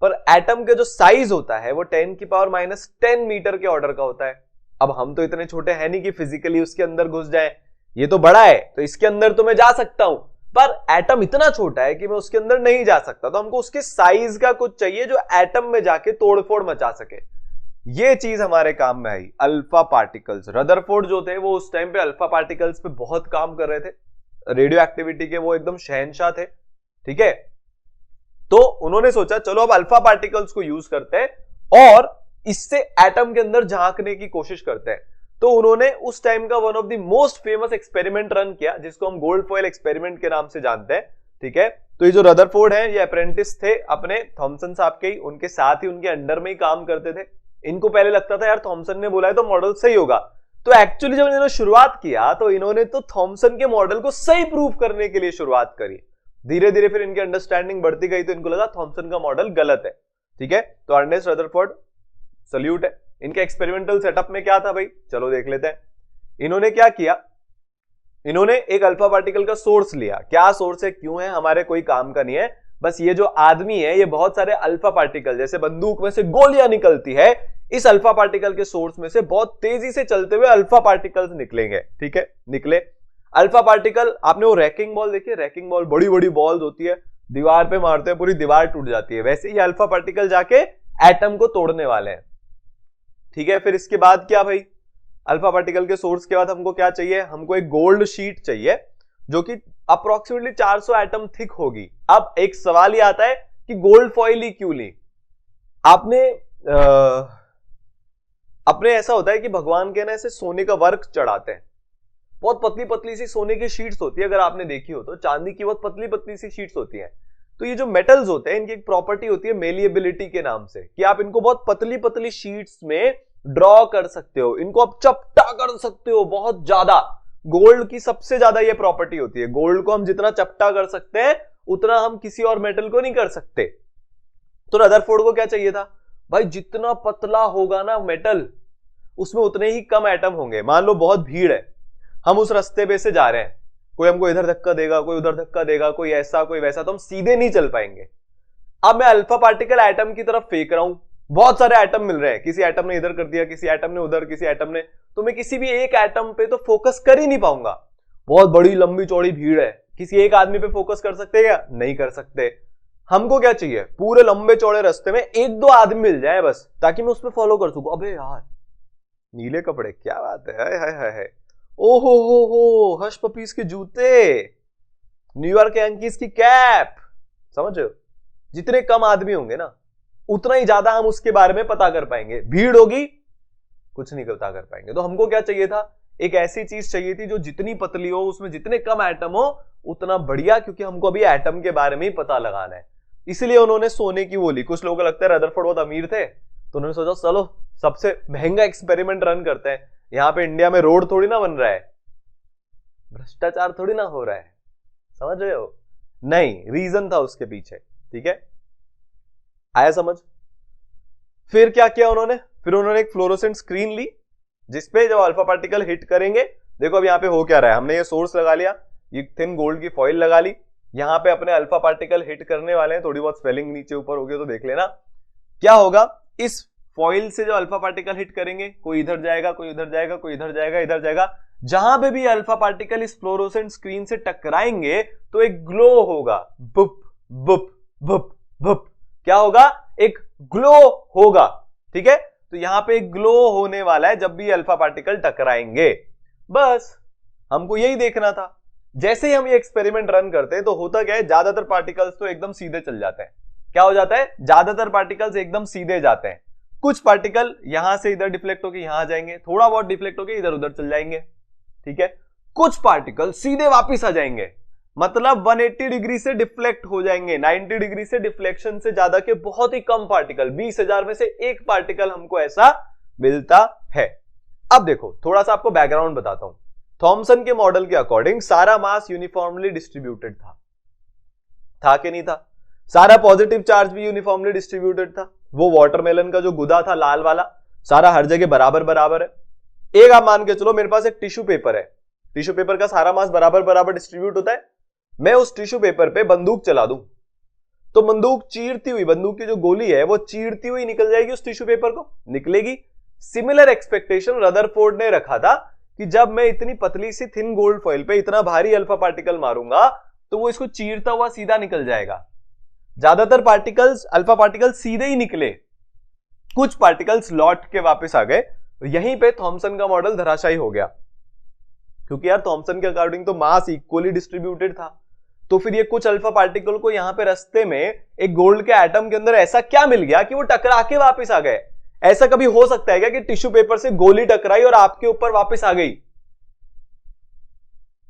पर एटम का जो साइज होता है वो 10⁻⁻10 मीटर के ऑर्डर का होता है। अब हम तो इतने छोटे हैं नहीं कि फिजिकली उसके अंदर घुस जाए, ये तो बड़ा है तो इसके अंदर तो मैं जा सकता हूं, पर एटम इतना छोटा है कि मैं उसके अंदर नहीं जा सकता। तो हमको उसके साइज का कुछ चाहिए जो एटम में जाके तोड़फोड़ मचा सके। ये चीज हमारे काम में आई, अल्फा पार्टिकल्स। रदरफोर्ड जो थे वो उस टाइम पे अल्फा पार्टिकल्स पे बहुत काम कर रहे थे, रेडियो एक्टिविटी के वो एकदम शहंशाह थे, ठीक है। तो उन्होंने सोचा चलो अब अल्फा पार्टिकल्स को यूज करते हैं और इससे एटम के अंदर झांकने की कोशिश करते हैं। तो उन्होंने उस टाइम का one of the most famous experiment run किया, जिसको हम गोल्ड फॉयल एक्सपेरिमेंट के नाम से जानते हैं, ठीक है। तो ये जो रदरफोर्ड है, ये अप्रेंटिस थे अपने थॉमसन साहब के ही, उनके साथ ही उनके अंडर में ही काम करते थे। इनको पहले लगता था यार थॉमसन ने बोला है तो मॉडल सही होगा। तो एक्चुअली जब इन्होंने शुरुआत किया तो इन्होंने तो थॉमसन के मॉडल को सही प्रूव करने के लिए शुरुआत करी। धीरे धीरे फिर इनकी अंडरस्टैंडिंग बढ़ती गई तो इनको लगा थॉमसन का मॉडल गलत है, ठीक है। तो अर्नेस्ट रदरफोर्ड सल्यूट है। इनके एक्सपेरिमेंटल सेटअप में क्या था भाई, चलो देख लेते हैं। इन्होंने क्या किया, इन्होंने एक अल्फा पार्टिकल का सोर्स लिया। क्या सोर्स है, क्यों है, हमारे कोई काम का नहीं है, बस ये जो आदमी है ये बहुत सारे अल्फा पार्टिकल, जैसे बंदूक में से गोलियां निकलती है, इस अल्फा पार्टिकल के सोर्स में से बहुत तेजी से चलते हुए अल्फा पार्टिकल्स निकलेंगे, ठीक है। निकले अल्फा पार्टिकल, आपने वो रैकिंग बॉल देखी है, रैकिंग बॉल बड़ी बड़ी बॉल्स होती है, दीवार पे मारते हैं पूरी दीवार टूट जाती है, वैसे ये अल्फा पार्टिकल जाके एटम को तोड़ने वाले हैं, ठीक है। फिर इसके बाद क्या भाई, अल्फा पार्टिकल के सोर्स के बाद हमको क्या चाहिए, हमको एक गोल्ड शीट चाहिए जो कि अप्रोक्सीमेटली 400 एटम थिक होगी। अब एक सवाल ये आता है कि गोल्ड फॉइल ही क्यों ली। अपने ऐसा होता है कि भगवान के ना ऐसे सोने का वर्क चढ़ाते हैं, बहुत पतली पतली सी सोने की शीट्स होती है, अगर आपने देखी हो तो चांदी की बहुत पतली पतली सी शीट्स होती हैं। तो ये जो मेटल्स होते हैं इनकी एक प्रॉपर्टी होती है मेलिएबिलिटी के नाम से, कि आप इनको बहुत पतली पतली शीट्स में ड्रॉ कर सकते हो, इनको आप चपटा कर सकते हो बहुत ज्यादा। गोल्ड की सबसे ज्यादा ये प्रॉपर्टी होती है, गोल्ड को हम जितना चपटा कर सकते हैं उतना हम किसी और मेटल को नहीं कर सकते। तो रदरफोर्ड को क्या चाहिए था भाई, जितना पतला होगा ना मेटल उसमें उतने ही कम एटम होंगे। मान लो बहुत भीड़ है, हम उस रास्ते पे से जा रहे हैं, कोई हमको इधर धक्का देगा, कोई उधर धक्का देगा, कोई ऐसा कोई वैसा, तो हम सीधे नहीं चल पाएंगे। अब मैं अल्फा पार्टिकल एटम की तरफ फेंक रहा हूं, बहुत सारे एटम मिल रहे हैं, किसी एटम ने इधर कर दिया, किसी एटम ने उधर, किसी एटम ने, तो मैं किसी भी एक एटम पे तो फोकस कर ही नहीं पाऊंगा। बहुत बड़ी लंबी चौड़ी भीड़ है, किसी एक आदमी पे फोकस कर सकते हैं क्या, नहीं कर सकते। हमको क्या चाहिए, पूरे लंबे चौड़े रास्ते में एक दो आदमी मिल जाए बस, ताकि मैं उसमें फॉलो कर सकूं। अबे यार नीले कपड़े, क्या बात है, हाय हाय हाय, ओहो हो हश पपीज के जूते, न्यूयॉर्क यांकीज की कैप, समझ रहे हो। जितने कम आदमी होंगे ना उतना ही ज्यादा हम उसके बारे में पता कर पाएंगे, भीड़ होगी कुछ नहीं पता कर पाएंगे। तो हमको क्या चाहिए था, एक ऐसी चीज चाहिए थी जो जितनी पतली हो, उसमें जितने कम एटम हो उतना बढ़िया, क्योंकि हमको अभी एटम के बारे में ही पता लगाना है। इसलिए उन्होंने सोने की वो ली। कुछ लोगों को लगता है रदरफोर्ड बहुत अमीर थे तो उन्होंने सोचा चलो सबसे महंगा एक्सपेरिमेंट रन करते हैं, यहां पे इंडिया में रोड थोड़ी ना बन रहा है, भ्रष्टाचार थोड़ी ना हो रहा है, समझ रहे हो। नहीं, रीजन था उसके पीछे, ठीक है, आया समझ। फिर क्या किया उन्होंने, फिर उन्होंने एक फ्लोरोसेंट स्क्रीन ली जिसपे जब अल्फा पार्टिकल हिट करेंगे, देखो अब यहां पे हो क्या रहा है, हमने ये सोर्स लगा लिया, ये थिन गोल्ड की फॉइल लगा ली, यहां पे अपने अल्फा पार्टिकल हिट करने वाले हैं। थोड़ी बहुत स्पेलिंग नीचे ऊपर होगी तो देख लेना। क्या होगा, इस फॉइल से जो अल्फा पार्टिकल हिट करेंगे, कोई इधर जाएगा, कोई उधर जाएगा, कोई इधर जाएगा, इधर जाएगा, जहां पे भी अल्फा पार्टिकल इस फ्लोरोसेंट स्क्रीन से टकराएंगे तो एक ग्लो होगा, बुप बुप बुप बुप, क्या होगा, एक ग्लो होगा, ठीक है। तो यहां पे एक ग्लो होने वाला है जब भी अल्फा पार्टिकल टकराएंगे, बस हमको यही देखना था। जैसे ही हम ये एक्सपेरिमेंट रन करते हैं तो होता क्या है, ज्यादातर पार्टिकल्स तो एकदम सीधे चल जाते हैं। क्या हो जाता है, ज्यादातर पार्टिकल्स एकदम सीधे जाते हैं, कुछ पार्टिकल यहां से इधर डिफ्लेक्ट होकर यहां जाएंगे, थोड़ा बहुत डिफ्लेक्ट होकर इधर उधर चल जाएंगे, ठीक है। कुछ पार्टिकल सीधे वापस आ जाएंगे, मतलब 180 डिग्री से डिफ्लेक्ट हो जाएंगे। 90 डिग्री से डिफ्लेक्शन से ज्यादा के बहुत ही कम पार्टिकल, 20,000 में से एक पार्टिकल हमको ऐसा मिलता है। अब देखो थोड़ा सा आपको बैकग्राउंड बताता हूं। थॉमसन के मॉडल के अकॉर्डिंग सारा मास यूनिफॉर्मली डिस्ट्रीब्यूटेड था कि नहीं था, सारा पॉजिटिव चार्ज भी यूनिफॉर्मली डिस्ट्रीब्यूटेड था। वो वाटरमेलन का जो गुदा था लाल वाला, सारा हर जगह बराबर बराबर है। एक आप मान के चलो मेरे पास एक टिश्यू पेपर है, टिश्यू पेपर का सारा मास बराबर बराबर डिस्ट्रीब्यूट होता है। मैं उस टिश्यू पेपर पे बंदूक चला दूं तो बंदूक चीरती हुई, बंदूक की जो गोली है वो चीरती हुई निकल जाएगी उस टिश्यू पेपर को, निकलेगी। सिमिलर एक्सपेक्टेशन रदरफोर्ड ने रखा था कि जब मैं इतनी पतली सी थिन गोल्ड फॉइल पे इतना भारी अल्फा पार्टिकल मारूंगा तो वो इसको चीरता हुआ सीधा निकल जाएगा। ज्यादातर पार्टिकल्स, अल्फा पार्टिकल सीधे ही निकले, कुछ पार्टिकल्स लौट के वापस आ गए, यहीं पे थॉमसन का मॉडल धराशायी हो गया, क्योंकि यार थॉमसन के अकॉर्डिंग तो मास इक्वली डिस्ट्रीब्यूटेड था। तो फिर ये कुछ अल्फा पार्टिकल को यहां पे रास्ते में एक गोल्ड के एटम के अंदर ऐसा क्या मिल गया कि वो टकरा के वापस आ गए? ऐसा कभी हो सकता है क्या कि टिश्यू पेपर से गोली टकराई और आपके ऊपर वापस आ गई?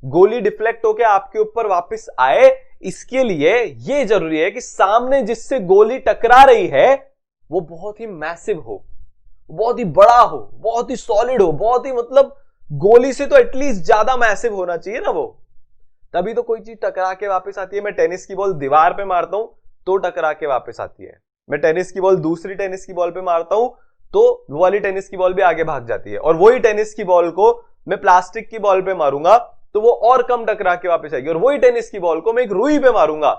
गोली डिफ्लेक्ट होके आपके ऊपर वापस आए, इसके लिए ये जरूरी है कि सामने जिससे गोली टकरा रही है वो बहुत ही मैसिव हो, बहुत ही बड़ा हो, बहुत ही सॉलिड हो, बहुत ही मतलब गोली से तो एटलीस्ट ज्यादा मैसिव होना चाहिए ना वो, तभी तो कोई चीज टकरा के वापस आती है। मैं टेनिस की बॉल दीवार पे मारता हूं तो टकरा के वापस आती है, मैं टेनिस की बॉल दूसरी टेनिस की बॉल पे मारता हूं तो वो वाली टेनिस की बॉल भी आगे भाग जाती है, और वही टेनिस की बॉल को मैं प्लास्टिक की बॉल पे मारूंगा तो वो और कम टकरा के वापस आएगी, और वही टेनिस की बॉल को मैं एक रुई पे मारूंगा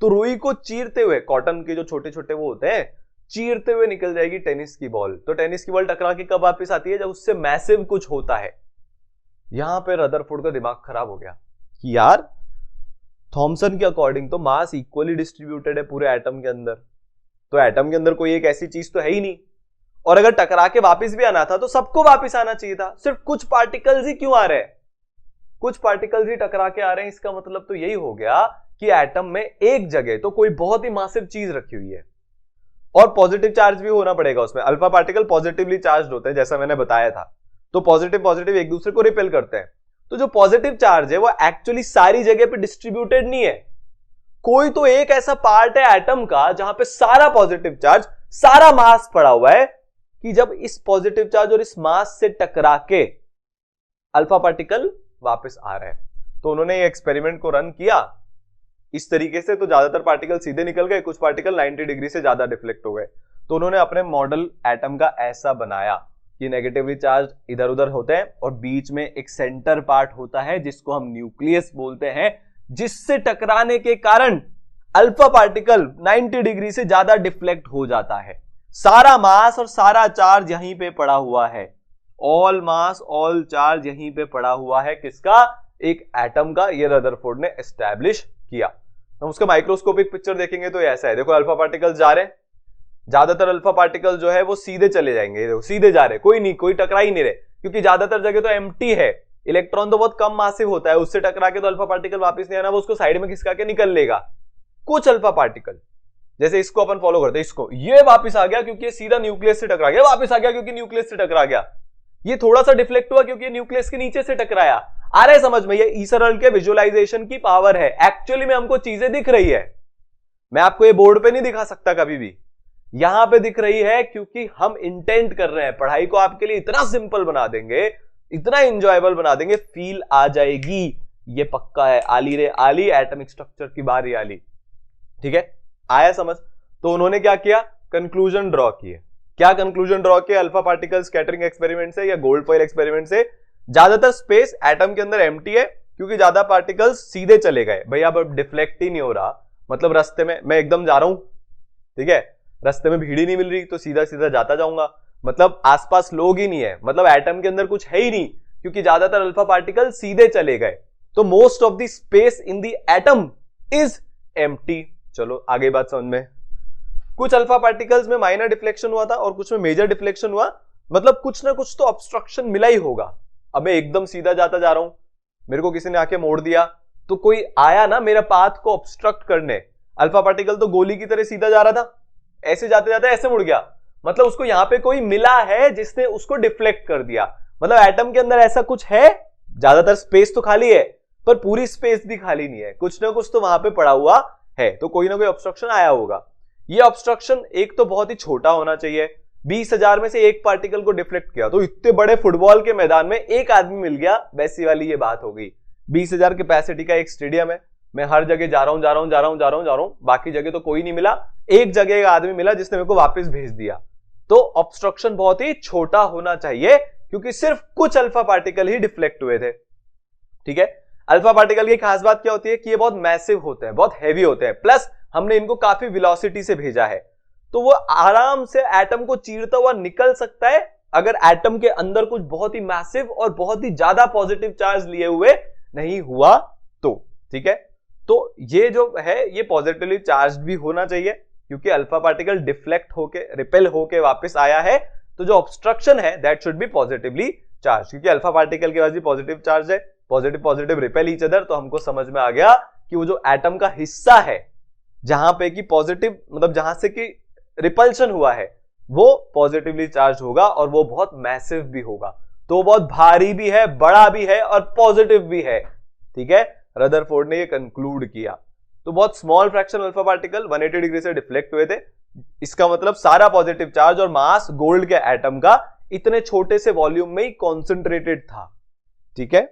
तो रुई को चीरते हुए, कॉटन के जो छोटे छोटे वो होते हैं, चीरते हुए निकल जाएगी टेनिस की बॉल। तो टेनिस की बॉल टकरा के कब वापस आती है? जब उससे मैसिव कुछ होता है। यहां पे रदरफोर्ड का दिमाग खराब हो गया कि यार थॉमसन के अकॉर्डिंग तो मास इक्वली डिस्ट्रीब्यूटेड है पूरे एटम के अंदर, तो एटम के अंदर कोई एक ऐसी चीज तो है ही नहीं, और अगर टकरा के वापस भी आना था तो सबको वापस आना चाहिए था, सिर्फ कुछ पार्टिकल्स ही क्यों आ रहे हैं? कुछ पार्टिकल्स ही टकरा के आ रहे हैं, इसका मतलब तो यही हो गया कि एटम में एक जगह तो कोई बहुत ही मासिव चीज रखी हुई है, और पॉजिटिव चार्ज भी होना पड़ेगा उसमें। अल्फा पार्टिकल पॉजिटिवली चार्ज होते हैं जैसा मैंने बताया था, तो पॉजिटिव पॉजिटिव एक दूसरे को रिपेल करते हैं। तो जो पॉजिटिव चार्ज है वो एक्चुअली सारी जगह पे डिस्ट्रीब्यूटेड नहीं है, कोई तो एक ऐसा पार्ट है एटम का जहां पे सारा पॉजिटिव चार्ज, सारा मास पड़ा हुआ है, कि जब इस पॉजिटिव चार्ज और इस मास से टकरा के अल्फा पार्टिकल वापस आ रहे हैं। तो उन्होंने ये एक्सपेरिमेंट को रन किया इस तरीके से, तो ज्यादातर पार्टिकल सीधे निकल गए, कुछ पार्टिकल 90 डिग्री से ज्यादा डिफ्लेक्ट हो गए। तो उन्होंने अपने मॉडल एटम का ऐसा बनाया कि नेगेटिवली चार्ज इधर उधर होते हैं और बीच में एक सेंटर पार्ट होता है जिसको हम न्यूक्लियस बोलते हैं, जिससे टकराने के कारण अल्फा पार्टिकल 90 डिग्री से ज्यादा डिफ्लेक्ट हो जाता है। सारा मास और सारा चार्ज यहीं पे पड़ा हुआ है, ऑल मास ऑल चार्ज यहीं पे पड़ा हुआ है, किसका? एक एटम का। ये रदरफोर्ड ने एस्टैब्लिश किया। हम उसका माइक्रोस्कोपिक पिक्चर देखेंगे तो ऐसा है, देखो अल्फा पार्टिकल्स जा रहे हैं, ज्यादातर अल्फा पार्टिकल जो है वो सीधे चले जाएंगे, देखो सीधे जा रहे, कोई नहीं, कोई टकरा ही नहीं रहे, क्योंकि ज्यादातर जगह तो एम्प्टी है, इलेक्ट्रॉन तो बहुत कम मासिव होता है, उससे टकरा के तो अल्फा पार्टिकल वापस नहीं आना, वो उसको साइड में खिसका के निकल लेगा। कुछ अल्फा पार्टिकल, जैसे इसको अपन फॉलो करते हैं, इसको, ये वापस आ गया क्योंकि ये सीधा न्यूक्लियस से टकरा गया, वापस आ गया क्योंकि न्यूक्लियस से टकरा गया, ये थोड़ा सा डिफ्लेक्ट हुआ क्योंकि न्यूक्लियस के नीचे से टकराया। आ रहा है समझ में? ये ईसरल के विजुअलाइजेशन की पावर है, एक्चुअली में हमको चीजें दिख रही है, मैं आपको ये बोर्ड पे नहीं दिखा सकता कभी भी, यहां पे दिख रही है क्योंकि हम इंटेंट कर रहे हैं, पढ़ाई को आपके लिए इतना सिंपल बना देंगे, इतना इंजॉयबल बना देंगे, फील आ जाएगी, ये पक्का है। आली रे आली, एटॉमिक स्ट्रक्चर की बारी आली, ठीक है, आया समझ? तो उन्होंने क्या किया? कंक्लूजन ड्रॉ किए। क्या कंक्लूजन ड्रॉ किया अल्फा पार्टिकल स्कैटरिंग एक्सपेरिमेंट से या गोल्ड फॉइल एक्सपेरिमेंट से? ज्यादातर स्पेस एटम के अंदर एम्प्टी है क्योंकि ज्यादा पार्टिकल्स सीधे चले गए, भैया अब डिफ्लेक्ट ही नहीं हो रहा, मतलब रास्ते में मैं एकदम जा रहा हूं, ठीक है, रास्ते में भीड़ ही नहीं मिल रही तो सीधा सीधा जाता जाऊंगा, मतलब आसपास लोग ही नहीं है, मतलब एटम के अंदर कुछ है ही नहीं, क्योंकि ज्यादातर अल्फा पार्टिकल सीधे चले गए, तो most of the space in the atom is empty. चलो आगे बात समझ में। कुछ अल्फा पार्टिकल्स में माइनर डिफ्लेक्शन हुआ था और कुछ में मेजर डिफ्लेक्शन हुआ, मतलब कुछ ना कुछ तो ऑब्स्ट्रक्शन मिला ही होगा। अब मैं एकदम सीधा जाता जा रहा हूं, मेरे को किसी ने आके मोड़ दिया, तो कोई आया ना मेरा पाथ को ऑब्स्ट्रक्ट करने। अल्फा पार्टिकल तो गोली की तरह सीधा जा रहा था, ऐसे जाते जाते ऐसे मुड़ गया, मतलब उसको यहां पे कोई मिला है जिसने उसको डिफ्लेक्ट कर दिया। मतलब एटम के अंदर ऐसा कुछ है, ज्यादातर स्पेस तो खाली है पर पूरी स्पेस भी खाली नहीं है, कुछ ना कुछ तो वहां पे पड़ा हुआ है, तो कोई ना कोई ऑब्स्ट्रक्शन आया होगा। ये ऑब्स्ट्रक्शन एक तो बहुत ही छोटा होना चाहिए, 20,000 में से एक पार्टिकल को डिफ्लेक्ट किया, तो इतने बड़े फुटबॉल के मैदान में एक आदमी मिल गया, वैसी वाली ये बात हो गई। 20,000 कैपेसिटी का एक स्टेडियम है, मैं हर जगह जा रहा हूं, बाकी जगह तो कोई नहीं मिला, एक जगह एक आदमी मिला जिसने मेरे को वापस भेज दिया। तो ऑब्स्ट्रक्शन बहुत ही छोटा होना चाहिए क्योंकि सिर्फ कुछ अल्फा पार्टिकल ही डिफ्लेक्ट हुए थे, ठीक है। अल्फा पार्टिकल की खास बात क्या होती है कि ये बहुत मैसिव होते हैं, बहुत हैवी होते हैं, प्लस हमने इनको काफी वेलोसिटी से भेजा है, तो वो आराम से एटम को चीरता हुआ निकल सकता है अगर एटम के अंदर कुछ बहुत ही मैसिव और बहुत ही ज्यादा पॉजिटिव चार्ज लिए हुए नहीं हुआ तो, ठीक है। तो ये जो है ये पॉजिटिवली चार्ज भी होना चाहिए, क्योंकि अल्फा पार्टिकल डिफ्लेक्ट होके रिपेल होके वापस आया है, तो जो ऑब्स्ट्रक्शन है that should be positively charge, क्योंकि अल्फा पार्टिकल के पास भी पॉजिटिव चार्ज है, positive positive repel each other. तो हमको समझ में आ गया कि वो जो एटम का हिस्सा है जहां पे कि पॉजिटिव मतलब जहां से कि रिपल्शन हुआ है वो पॉजिटिवली चार्ज होगा और वो बहुत मैसिव भी होगा, तो बहुत भारी भी है, बड़ा भी है और पॉजिटिव भी है। ठीक है, रदरफोर्ड ने ये कंक्लूड किया। तो बहुत small fraction alpha particle 180 degree से डिफ्लेक्ट हुए थे, इसका मतलब सारा पॉजिटिव चार्ज और मास गोल्ड के एटम का इतने छोटे से वॉल्यूम में ही कॉन्सेंट्रेटेड था। ठीक है,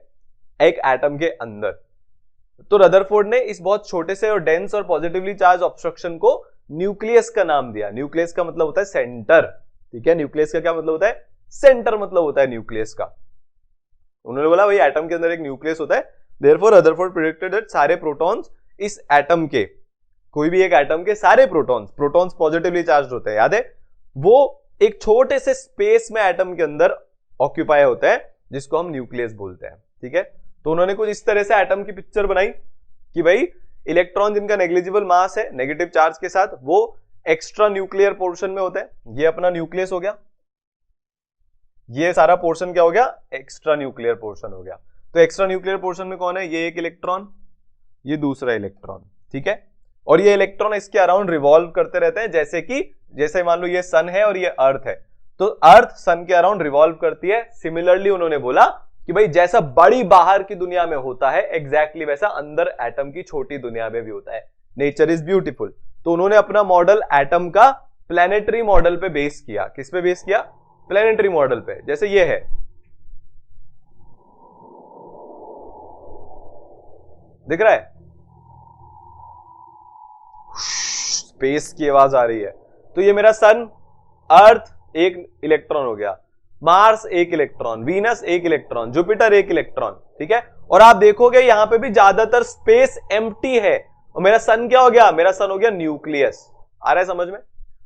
एक एटम के अंदर। तो रदरफोर्ड ने इस बहुत छोटे से और डेंस और पॉजिटिवली चार्ज ऑब्स्ट्रक्शन को न्यूक्लियस का नाम दिया। न्यूक्लियस का मतलब होता है सेंटर। ठीक है, न्यूक्लियस का क्या मतलब होता है? सेंटर मतलब होता है न्यूक्लियस का। उन्होंने बोला भाई एटम के अंदर एक न्यूक्लियस होता है, देयरफॉर रदरफोर्ड प्रेडिक्टेड दैट सारे प्रोटॉन्स इस एटम के, कोई भी एक एटम के सारे प्रोटॉन्स पॉजिटिवली चार्ज होते हैं, याद है, वो एक छोटे से स्पेस में एटम के अंदर ऑक्यूपाई होता है जिसको हम न्यूक्लियस बोलते हैं। ठीक है, तो उन्होंने कुछ इस तरह से एटम की पिक्चर बनाई कि भाई इलेक्ट्रॉन जिनका नेग्लिजिबल मास है नेगेटिव चार्ज के साथ, वो एक्स्ट्रा न्यूक्लियर पोर्शन में होता है। ये अपना न्यूक्लियस हो गया, ये सारा पोर्शन क्या हो गया? एक्स्ट्रा न्यूक्लियर पोर्शन हो गया। तो एक्स्ट्रा न्यूक्लियर पोर्शन में कौन है? ये एक इलेक्ट्रॉन, ये दूसरा इलेक्ट्रॉन। ठीक है, और ये इलेक्ट्रॉन इसके अराउंड रिवॉल्व करते रहते हैं, जैसे मान लो ये सन है और ये अर्थ है, तो अर्थ सन के अराउंड रिवॉल्व करती है। सिमिलरली उन्होंने बोला कि भाई जैसा बड़ी बाहर की दुनिया में होता है एग्जैक्टली वैसा अंदर एटम की छोटी दुनिया में भी होता है। Nature is beautiful. तो उन्होंने अपना मॉडल एटम का प्लैनेटरी मॉडल पे बेस किया। किस पे बेस किया? प्लैनेटरी मॉडल पे। जैसे ये है, दिख रहा है? स्पेस की आवाज आ रही है। तो ये मेरा सन, अर्थ एक इलेक्ट्रॉन हो गया, मार्स एक इलेक्ट्रॉन, वीनस एक इलेक्ट्रॉन, जुपिटर एक इलेक्ट्रॉन। ठीक है, और आप देखोगे यहां पे भी ज्यादातर स्पेस एम्प्टी है। और मेरा सन क्या हो गया? मेरा सन हो गया न्यूक्लियस। आ रहा है समझ में?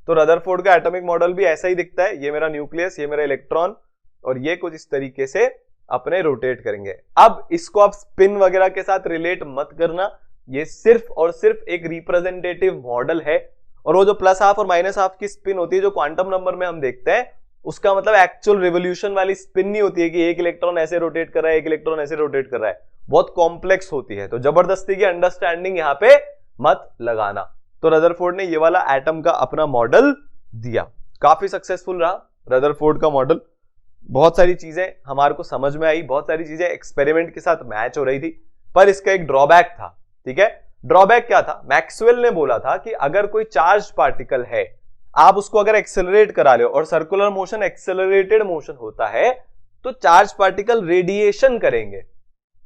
तो रदरफोर्ड का एटॉमिक मॉडल भी ऐसा ही दिखता है। ये मेरा न्यूक्लियस, ये मेरा इलेक्ट्रॉन, और ये कुछ इस तरीके से अपने रोटेट करेंगे। अब इसको आप स्पिन वगैरह के साथ रिलेट मत करना, ये सिर्फ और सिर्फ एक रिप्रेजेंटेटिव मॉडल है। और वो जो प्लस हाफ और माइनस हाफ की स्पिन होती है जो क्वांटम नंबर में हम देखते हैं, उसका मतलब एक्चुअल रिवोल्यूशन वाली स्पिन नहीं होती है कि एक इलेक्ट्रॉन ऐसे रोटेट कर रहा है, एक इलेक्ट्रॉन ऐसे रोटेट कर रहा है। बहुत कॉम्प्लेक्स होती है। तो जबरदस्ती की अंडरस्टैंडिंग यहां पे मत लगाना। तो रदरफोर्ड ने ये वाला एटम का अपना मॉडल दिया, काफी सक्सेसफुल रहा रदरफोर्ड का मॉडल। बहुत सारी चीजें हमारे को समझ में आई, बहुत सारी चीजें एक्सपेरिमेंट के साथ मैच हो रही थी, पर इसका एक ड्रॉबैक था। ठीक है, ड्रॉबैक क्या था? मैक्सवेल ने बोला था कि अगर कोई चार्ज पार्टिकल है, आप उसको अगर एक्सेलरेट करा लो, और सर्कुलर मोशन एक्सेलरेटेड मोशन होता है, तो चार्ज पार्टिकल रेडिएशन करेंगे।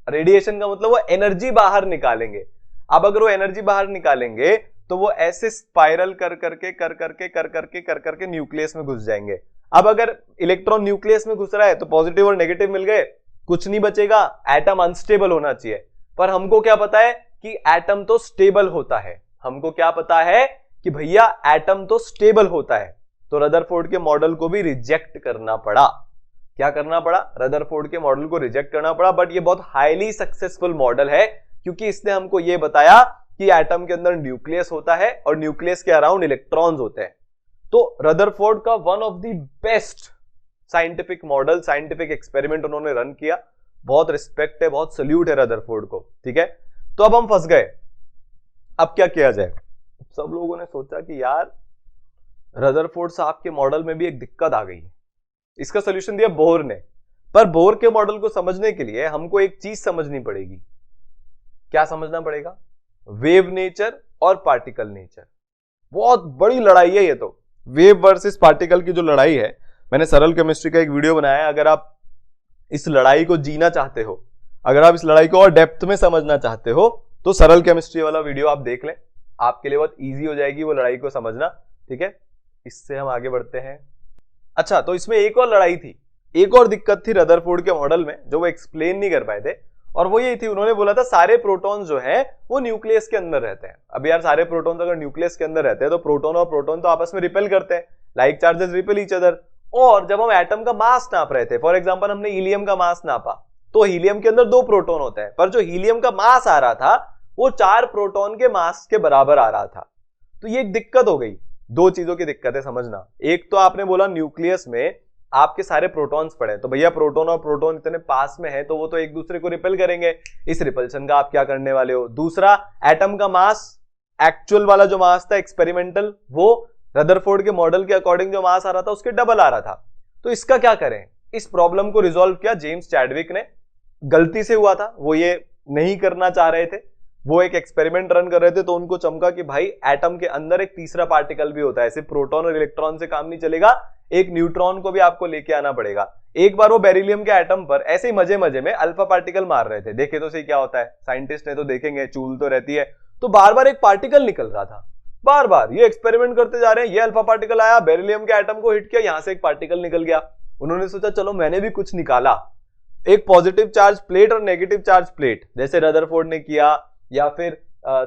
रेडिएशन का मतलब वो एनर्जी बाहर निकालेंगे। अब अगर वो एनर्जी बाहर निकालेंगे तो वो ऐसे स्पाइरल कर करके न्यूक्लियस में घुस जाएंगे। अब अगर इलेक्ट्रॉन न्यूक्लियस में घुस रहा है तो पॉजिटिव और नेगेटिव मिल गए, कुछ नहीं बचेगा, एटम अनस्टेबल होना चाहिए। पर हमको क्या पता है कि एटम तो स्टेबल होता है। हमको क्या पता है कि भैया एटम तो स्टेबल होता है। तो रदरफोर्ड के मॉडल को भी रिजेक्ट करना पड़ा। क्या करना पड़ा? रदरफोर्ड के मॉडल को रिजेक्ट करना पड़ा। बट ये बहुत हाईली सक्सेसफुल मॉडल है, क्योंकि इसने हमको ये बताया कि एटम के अंदर न्यूक्लियस होता है और न्यूक्लियस के अराउंड इलेक्ट्रॉन्स होते हैं। तो रदरफोर्ड का one of the best scientific model, scientific experiment उन्होंने रन किया। बहुत रिस्पेक्ट है, बहुत सल्यूट है रदरफोर्ड को। ठीक है, तो अब हम फंस गए। अब क्या किया जाए? सब लोगों ने सोचा कि यार रदरफोर्ड साहब के मॉडल में भी एक दिक्कत आ गई। इसका सोल्यूशन दिया बोर ने। पर बोर के मॉडल को समझने के लिए हमको एक चीज समझनी पड़ेगी। क्या समझना पड़ेगा? वेव नेचर और पार्टिकल नेचर। बहुत बड़ी लड़ाई है ये तो, वेव वर्सेस पार्टिकल की जो लड़ाई है। मैंने सरल केमिस्ट्री का एक वीडियो बनाया है। अगर आप इस लड़ाई को जीना चाहते हो, अगर आप इस लड़ाई को और डेप्थ में समझना चाहते हो, तो सरल केमिस्ट्री वाला वीडियो आप देख लें, आपके लिए बहुत इजी हो जाएगी वो लड़ाई को समझना। ठीक है, इससे हम आगे बढ़ते हैं। अच्छा, तो इसमें एक और लड़ाई थी, एक और दिक्कत थी रदरफोर्ड के मॉडल में जो वो एक्सप्लेन नहीं कर पाए थे, और वो ये थी, उन्होंने बोला था सारे प्रोटॉन्स जो है वो न्यूक्लियस के अंदर रहते हैं। अब यार सारे प्रोटॉन्स अगर न्यूक्लियस के अंदर रहते हैं तो प्रोटॉन और प्रोटॉन तो आपस में रिपेल करते हैं, like charges repel each other. और जब हम एटम का मास नाप रहे थे, फॉर एग्जांपल हमने हीलियम का मास नापा, तो हीलियम के अंदर 2 प्रोटॉन होते हैं, पर जो हीलियम का मास आ रहा था वो 4 प्रोटॉन के मास के बराबर आ रहा था। तो ये एक दिक्कत हो गई। दो चीजों की दिक्कत है समझना। एक तो आपने बोला न्यूक्लियस में आपके सारे प्रोटॉन्स पड़े, तो भैया प्रोटॉन और प्रोटॉन इतने पास में है तो वो तो एक दूसरे को रिपेल करेंगे, इस रिपल्शन का आप क्या करने वाले हो। दूसरा, एटम का मास, एक्चुअल वाला जो मास था एक्सपेरिमेंटल, वो रदरफोर्ड के मॉडल के अकॉर्डिंग जो मास आ रहा था उसके डबल आ रहा था। तो इसका क्या करें, इस प्रॉब्लम को रिजॉल्व किया जेम्स चैडविक ने। गलती से हुआ था, वो ये नहीं करना चाह रहे थे, वो एक एक्सपेरिमेंट रन कर रहे थे तो उनको चमका कि भाई एटम के अंदर एक तीसरा पार्टिकल भी होता है, सिर्फ प्रोटॉन और इलेक्ट्रॉन से काम नहीं चलेगा, एक न्यूट्रॉन को भी आपको लेके आना पड़ेगा। एक बार वो बेरिलियम के एटम पर ऐसे ही मजे मजे में अल्फा पार्टिकल मार रहे थे, देखे तो सही क्या होता है, साइंटिस्ट ने तो देखेंगे, चूल तो रहती है, तो बार बार एक पार्टिकल निकल रहा था, बार बार ये एक्सपेरिमेंट करते जा रहे हैं, ये अल्फा पार्टिकल आया, बेरिलियम के एटम को हिट किया, यहां से एक पार्टिकल निकल गया। उन्होंने सोचा चलो मैंने भी कुछ निकाला, एक पॉजिटिव चार्ज प्लेट और नेगेटिव चार्ज प्लेट, जैसे रदरफोर्ड ने किया या फिर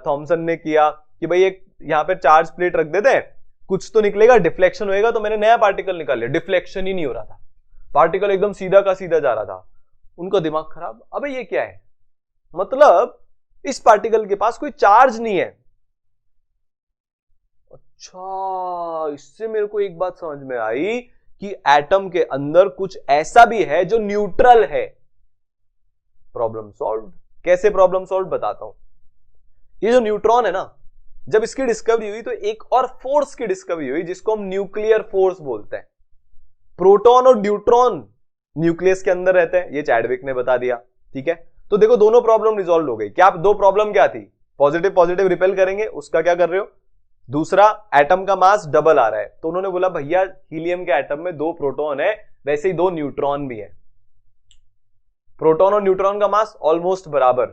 थॉमसन ने किया कि भाई एक यहां पे चार्ज प्लेट रख देते हैं, कुछ तो निकलेगा, डिफ्लेक्शन होएगा, तो मैंने नया पार्टिकल निकाल लिया, डिफ्लेक्शन ही नहीं हो रहा था, पार्टिकल एकदम सीधा का सीधा जा रहा था। उनका दिमाग खराब, अबे ये क्या है, मतलब इस पार्टिकल के पास कोई चार्ज नहीं है। अच्छा, इससे मेरे को एक बात समझ में आई कि एटम के अंदर कुछ ऐसा भी है जो न्यूट्रल है। Problem solve. कैसे प्रॉब्लम सॉल्व बताता हूं। ये जो न्यूट्रॉन है ना, जब इसकी डिस्कवरी हुई तो एक और फोर्स की डिस्कवरी हुई जिसको हम न्यूक्लियर फोर्स बोलते हैं। प्रोटॉन और न्यूट्रॉन न्यूक्लियस के अंदर रहते हैं, ये चैडविक ने बता दिया। ठीक है, तो देखो दोनों प्रॉब्लम रिजॉल्व हो गई। क्या दो प्रॉब्लम क्या थी, पॉजिटिव पॉजिटिव रिपेल करेंगे, उसका क्या कर रहे हो। दूसरा, एटम का मास डबल आ रहा है, तो उन्होंने बोला भैया हीलियम के एटम में 2 प्रोटॉन है, वैसे ही 2 न्यूट्रॉन भी है। प्रोटॉन और न्यूट्रॉन का मास ऑलमोस्ट बराबर,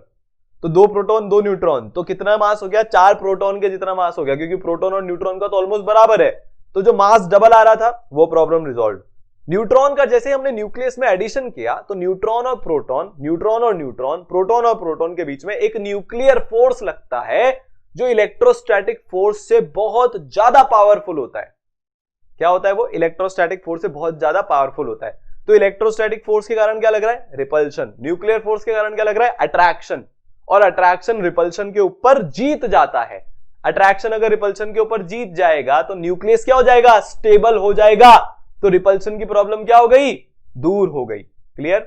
तो 2 प्रोटॉन 2 न्यूट्रॉन, तो कितना मास हो गया, 4 प्रोटॉन के जितना मास हो गया, क्योंकि प्रोटॉन और न्यूट्रॉन का तो ऑलमोस्ट बराबर है, तो जो मास डबल आ रहा था वो प्रॉब्लम रिजॉल्व। न्यूट्रॉन का जैसे हमने न्यूक्लियस में एडिशन किया तो न्यूट्रॉन और प्रोटॉन, न्यूट्रॉन और न्यूट्रॉन, प्रोटॉन और प्रोटॉन के बीच में एक न्यूक्लियर फोर्स लगता है जो इलेक्ट्रोस्टैटिक फोर्स से बहुत ज्यादा पावरफुल होता है। क्या होता है वो, इलेक्ट्रोस्टैटिक फोर्स से बहुत ज्यादा पावरफुल होता है। तो इलेक्ट्रोस्टैटिक फोर्स के कारण क्या लग रहा है, रिपल्शन। न्यूक्लियर फोर्स के कारण क्या लग रहा है, अट्रैक्शन। और अट्रैक्शन रिपल्शन के ऊपर जीत जाता है। अट्रैक्शन अगर रिपल्शन के ऊपर जीत जाएगा तो न्यूक्लियस क्या हो जाएगा, स्टेबल हो जाएगा, तो रिपल्शन की प्रॉब्लम क्या हो गई, दूर हो गई। क्लियर,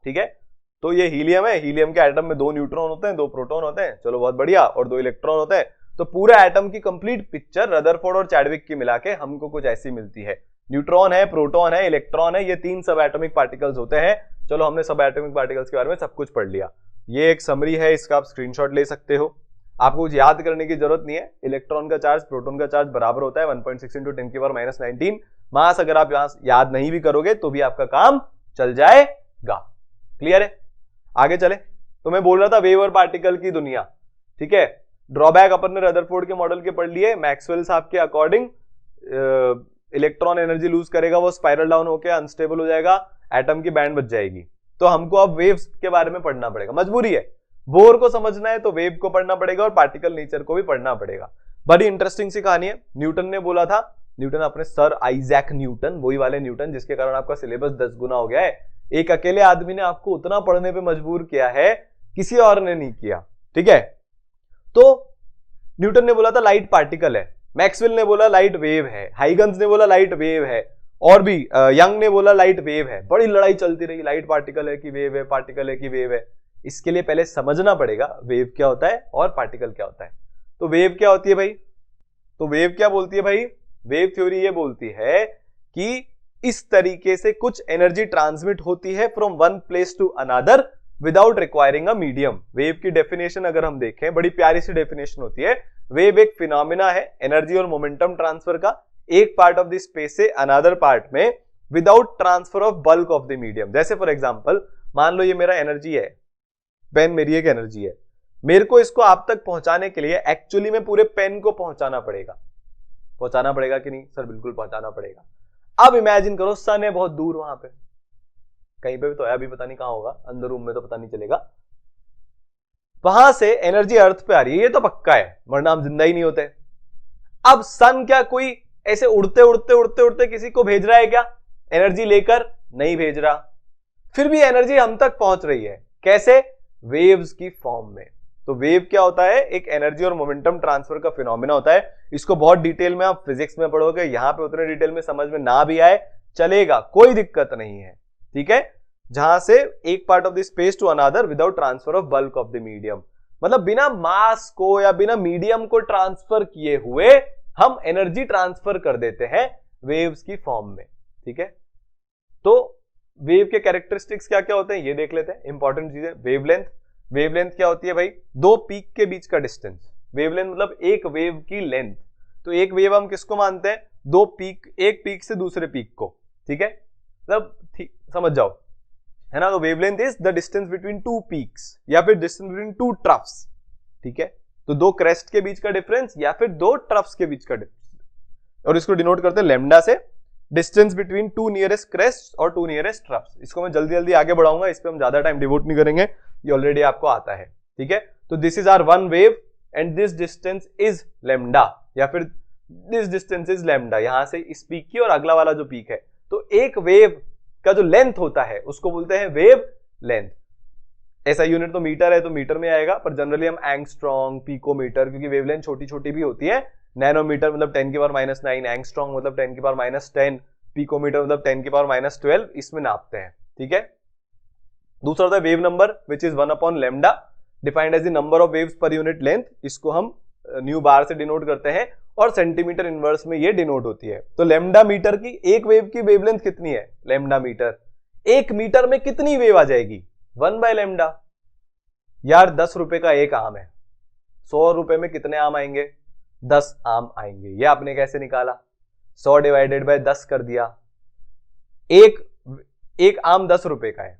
ठीक है। तो ये हीलियम है, हीलियम के एटम में 2 न्यूट्रॉन होते हैं, 2 प्रोटॉन होते हैं, चलो बहुत बढ़िया, और 2 इलेक्ट्रॉन होते हैं। तो पूरा एटम की कंप्लीट पिक्चर रदरफोर्ड और चैडविक की मिला के हमको कुछ ऐसी मिलती है। न्यूट्रॉन है, प्रोटॉन है, इलेक्ट्रॉन है, ये 3 सब एटॉमिक पार्टिकल्स होते हैं। चलो हमने सब एटॉमिक पार्टिकल्स के बारे में सब कुछ पढ़ लिया। ये एक समरी है, इसका आप स्क्रीनशॉट ले सकते हो, आपको कुछ याद करने की जरूरत नहीं है। इलेक्ट्रॉन का चार्ज प्रोटॉन का चार्ज बराबर होता है 1.6 × 10⁻⁻19 मास। अगर आप यहां याद नहीं भी करोगे तो भी आपका काम चल जाएगा। क्लियर है, आगे चले। तो मैं बोल रहा था वेव और पार्टिकल की दुनिया, ठीक है। ड्रॉबैक अपन ने रदरफोर्ड के मॉडल के पढ़ लिए। मैक्सवेल साहब के अकॉर्डिंग इलेक्ट्रॉन एनर्जी लूज करेगा, वो स्पाइरल डाउन होकर अनस्टेबल हो जाएगा, एटम की बैंड बच जाएगी। तो हमको अब वेव्स के बारे में पढ़ना पड़ेगा, मजबूरी है। बोर को समझना है तो वेव को पढ़ना पड़ेगा और पार्टिकल नेचर को भी पढ़ना पड़ेगा। बड़ी इंटरेस्टिंग सी कहानी है। न्यूटन ने बोला था, न्यूटन अपने सर आइजैक न्यूटन, वही वाले न्यूटन जिसके कारण आपका सिलेबस 10 गुना हो गया है। एक अकेले आदमी ने आपको उतना पढ़ने पे मजबूर किया है, किसी और ने नहीं किया, ठीक है। तो न्यूटन ने बोला था लाइट पार्टिकल है, मैक्सवेल ने बोला लाइट वेव है, हाइगन्स ने बोला लाइट वेव है, और भी यंग ने बोला लाइट वेव है। बड़ी लड़ाई चलती रही, लाइट पार्टिकल है कि वेव है, पार्टिकल है कि वेव है। इसके लिए पहले समझना पड़ेगा वेव क्या होता है और पार्टिकल क्या होता है। तो वेव क्या होती है भाई, तो वेव क्या बोलती है भाई, वेव थ्योरी ये बोलती है कि इस तरीके से कुछ एनर्जी ट्रांसमिट होती है from one place to another without requiring a medium. Wave की डेफिनेशन अगर हम देखें, बड़ी प्यारी सी डेफिनेशन होती है। वेव एक फिनोमिना है एनर्जी और मोमेंटम ट्रांसफर का, एक पार्ट ऑफ द स्पेस से अनदर पार्ट में without transfer of bulk of the medium. जैसे फॉर एग्जांपल मान लो ये मेरा एनर्जी है, पेन मेरी एक एनर्जी है, मेरे को इसको आप तक पहुंचाने के लिए एक्चुअली में पूरे पेन को पहुंचाना पड़ेगा। पहुंचाना पड़ेगा कि नहीं सर, बिल्कुल पहुंचाना पड़ेगा। अब इमेजिन करो सन है बहुत दूर, वहां पे कहीं पे भी तो है, अभी पता नहीं कहां होगा, अंदर रूम में तो पता नहीं चलेगा। वहां से एनर्जी अर्थ पे आ रही है, ये तो पक्का है, वरना हम जिंदा ही नहीं होते। अब सन क्या कोई ऐसे उड़ते उड़ते उड़ते उड़ते किसी को भेज रहा है क्या, एनर्जी लेकर? नहीं भेज रहा। फिर भी एनर्जी हम तक पहुंच रही है, कैसे? वेव्स की फॉर्म में। तो वेव क्या होता है, एक एनर्जी और मोमेंटम ट्रांसफर का फिनोमेना होता है। इसको बहुत डिटेल में आप फिजिक्स में पढ़ोगे, यहां पे उतने डिटेल में समझ में ना भी आए चलेगा, कोई दिक्कत नहीं है, ठीक है। जहां से एक part of the space to another without transfer of bulk of the medium, मतलब बिना मास को या बिना मीडियम को ट्रांसफर किए हुए हम एनर्जी ट्रांसफर कर देते हैं वेव्स की फॉर्म में, ठीक है। तो वेव के कैरेक्टरिस्टिक्स क्या क्या होते हैं ये देख लेते हैं, इंपॉर्टेंट चीजें। वेवलेंथ, वेवलेंथ क्या होती है भाई, दो पीक के बीच का डिस्टेंस। वेवलेंथ मतलब एक वेव की लेंथ। तो एक वेव हम किसको मानते हैं, दो पीक, एक पीक से दूसरे पीक को, ठीक है, मतलब समझ जाओ, है ना। तो wavelength is the distance between two peaks या फिर डिस्टेंस बिटवीन टू ट्रफ्स, ठीक है। तो दो क्रेस्ट के बीच का डिफरेंस या फिर दो ट्रफ्स के बीच का डिफरेंस, और इसको डिनोट करते हैं लैम्डा से, distance between two nearest crest और टू नियरेस्ट ट्रफ्स। इसको मैं जल्दी जल्दी आगे बढ़ाऊंगा, इस पे हम ज्यादा टाइम डिवोट नहीं करेंगे, ये ऑलरेडी आपको आता है, ठीक है। तो this is hour one wave and this distance is lambda, या फिर दिस डिस्टेंस इज लैम्डा, यहां से इस पीक की और अगला वाला जो पीक है। तो एक वेव का जो लेंथ होता है उसको बोलते हैं वेव लेंथ। ऐसा यूनिट तो मीटर है तो मीटर में आएगा, पर जनरली हम एंगस्ट्रॉन्ग, पिकोमीटर, क्योंकि वेवलेंथ छोटी छोटी भी होती है, नैनोमीटर मतलब 10 की पावर -9, एंगस्ट्रॉन्ग मतलब 10 की पावर -10, पिकोमीटर मतलब 10 की पावर -12, इसमें नापते हैं, ठीक है। दूसरा होता है wave number which is 1 lambda, defined as the number of waves per unit length. इसको हम न्यू बार से डिनोट करते हैं और सेंटीमीटर इनवर्स में ये डिनोट होती है। तो लैम्डा मीटर की एक वेव की वेवलेंथ कितनी है, लैम्डा मीटर, एक मीटर में कितनी वेव आ जाएगी, 1/λ। यार 10 रुपए का एक आम है, 100 रुपए में कितने आम आएंगे, 10 आम आएंगे। ये आपने कैसे निकाला, 100 डिवाइडेड बाय 10 कर दिया, एक आम 10 रुपए का है,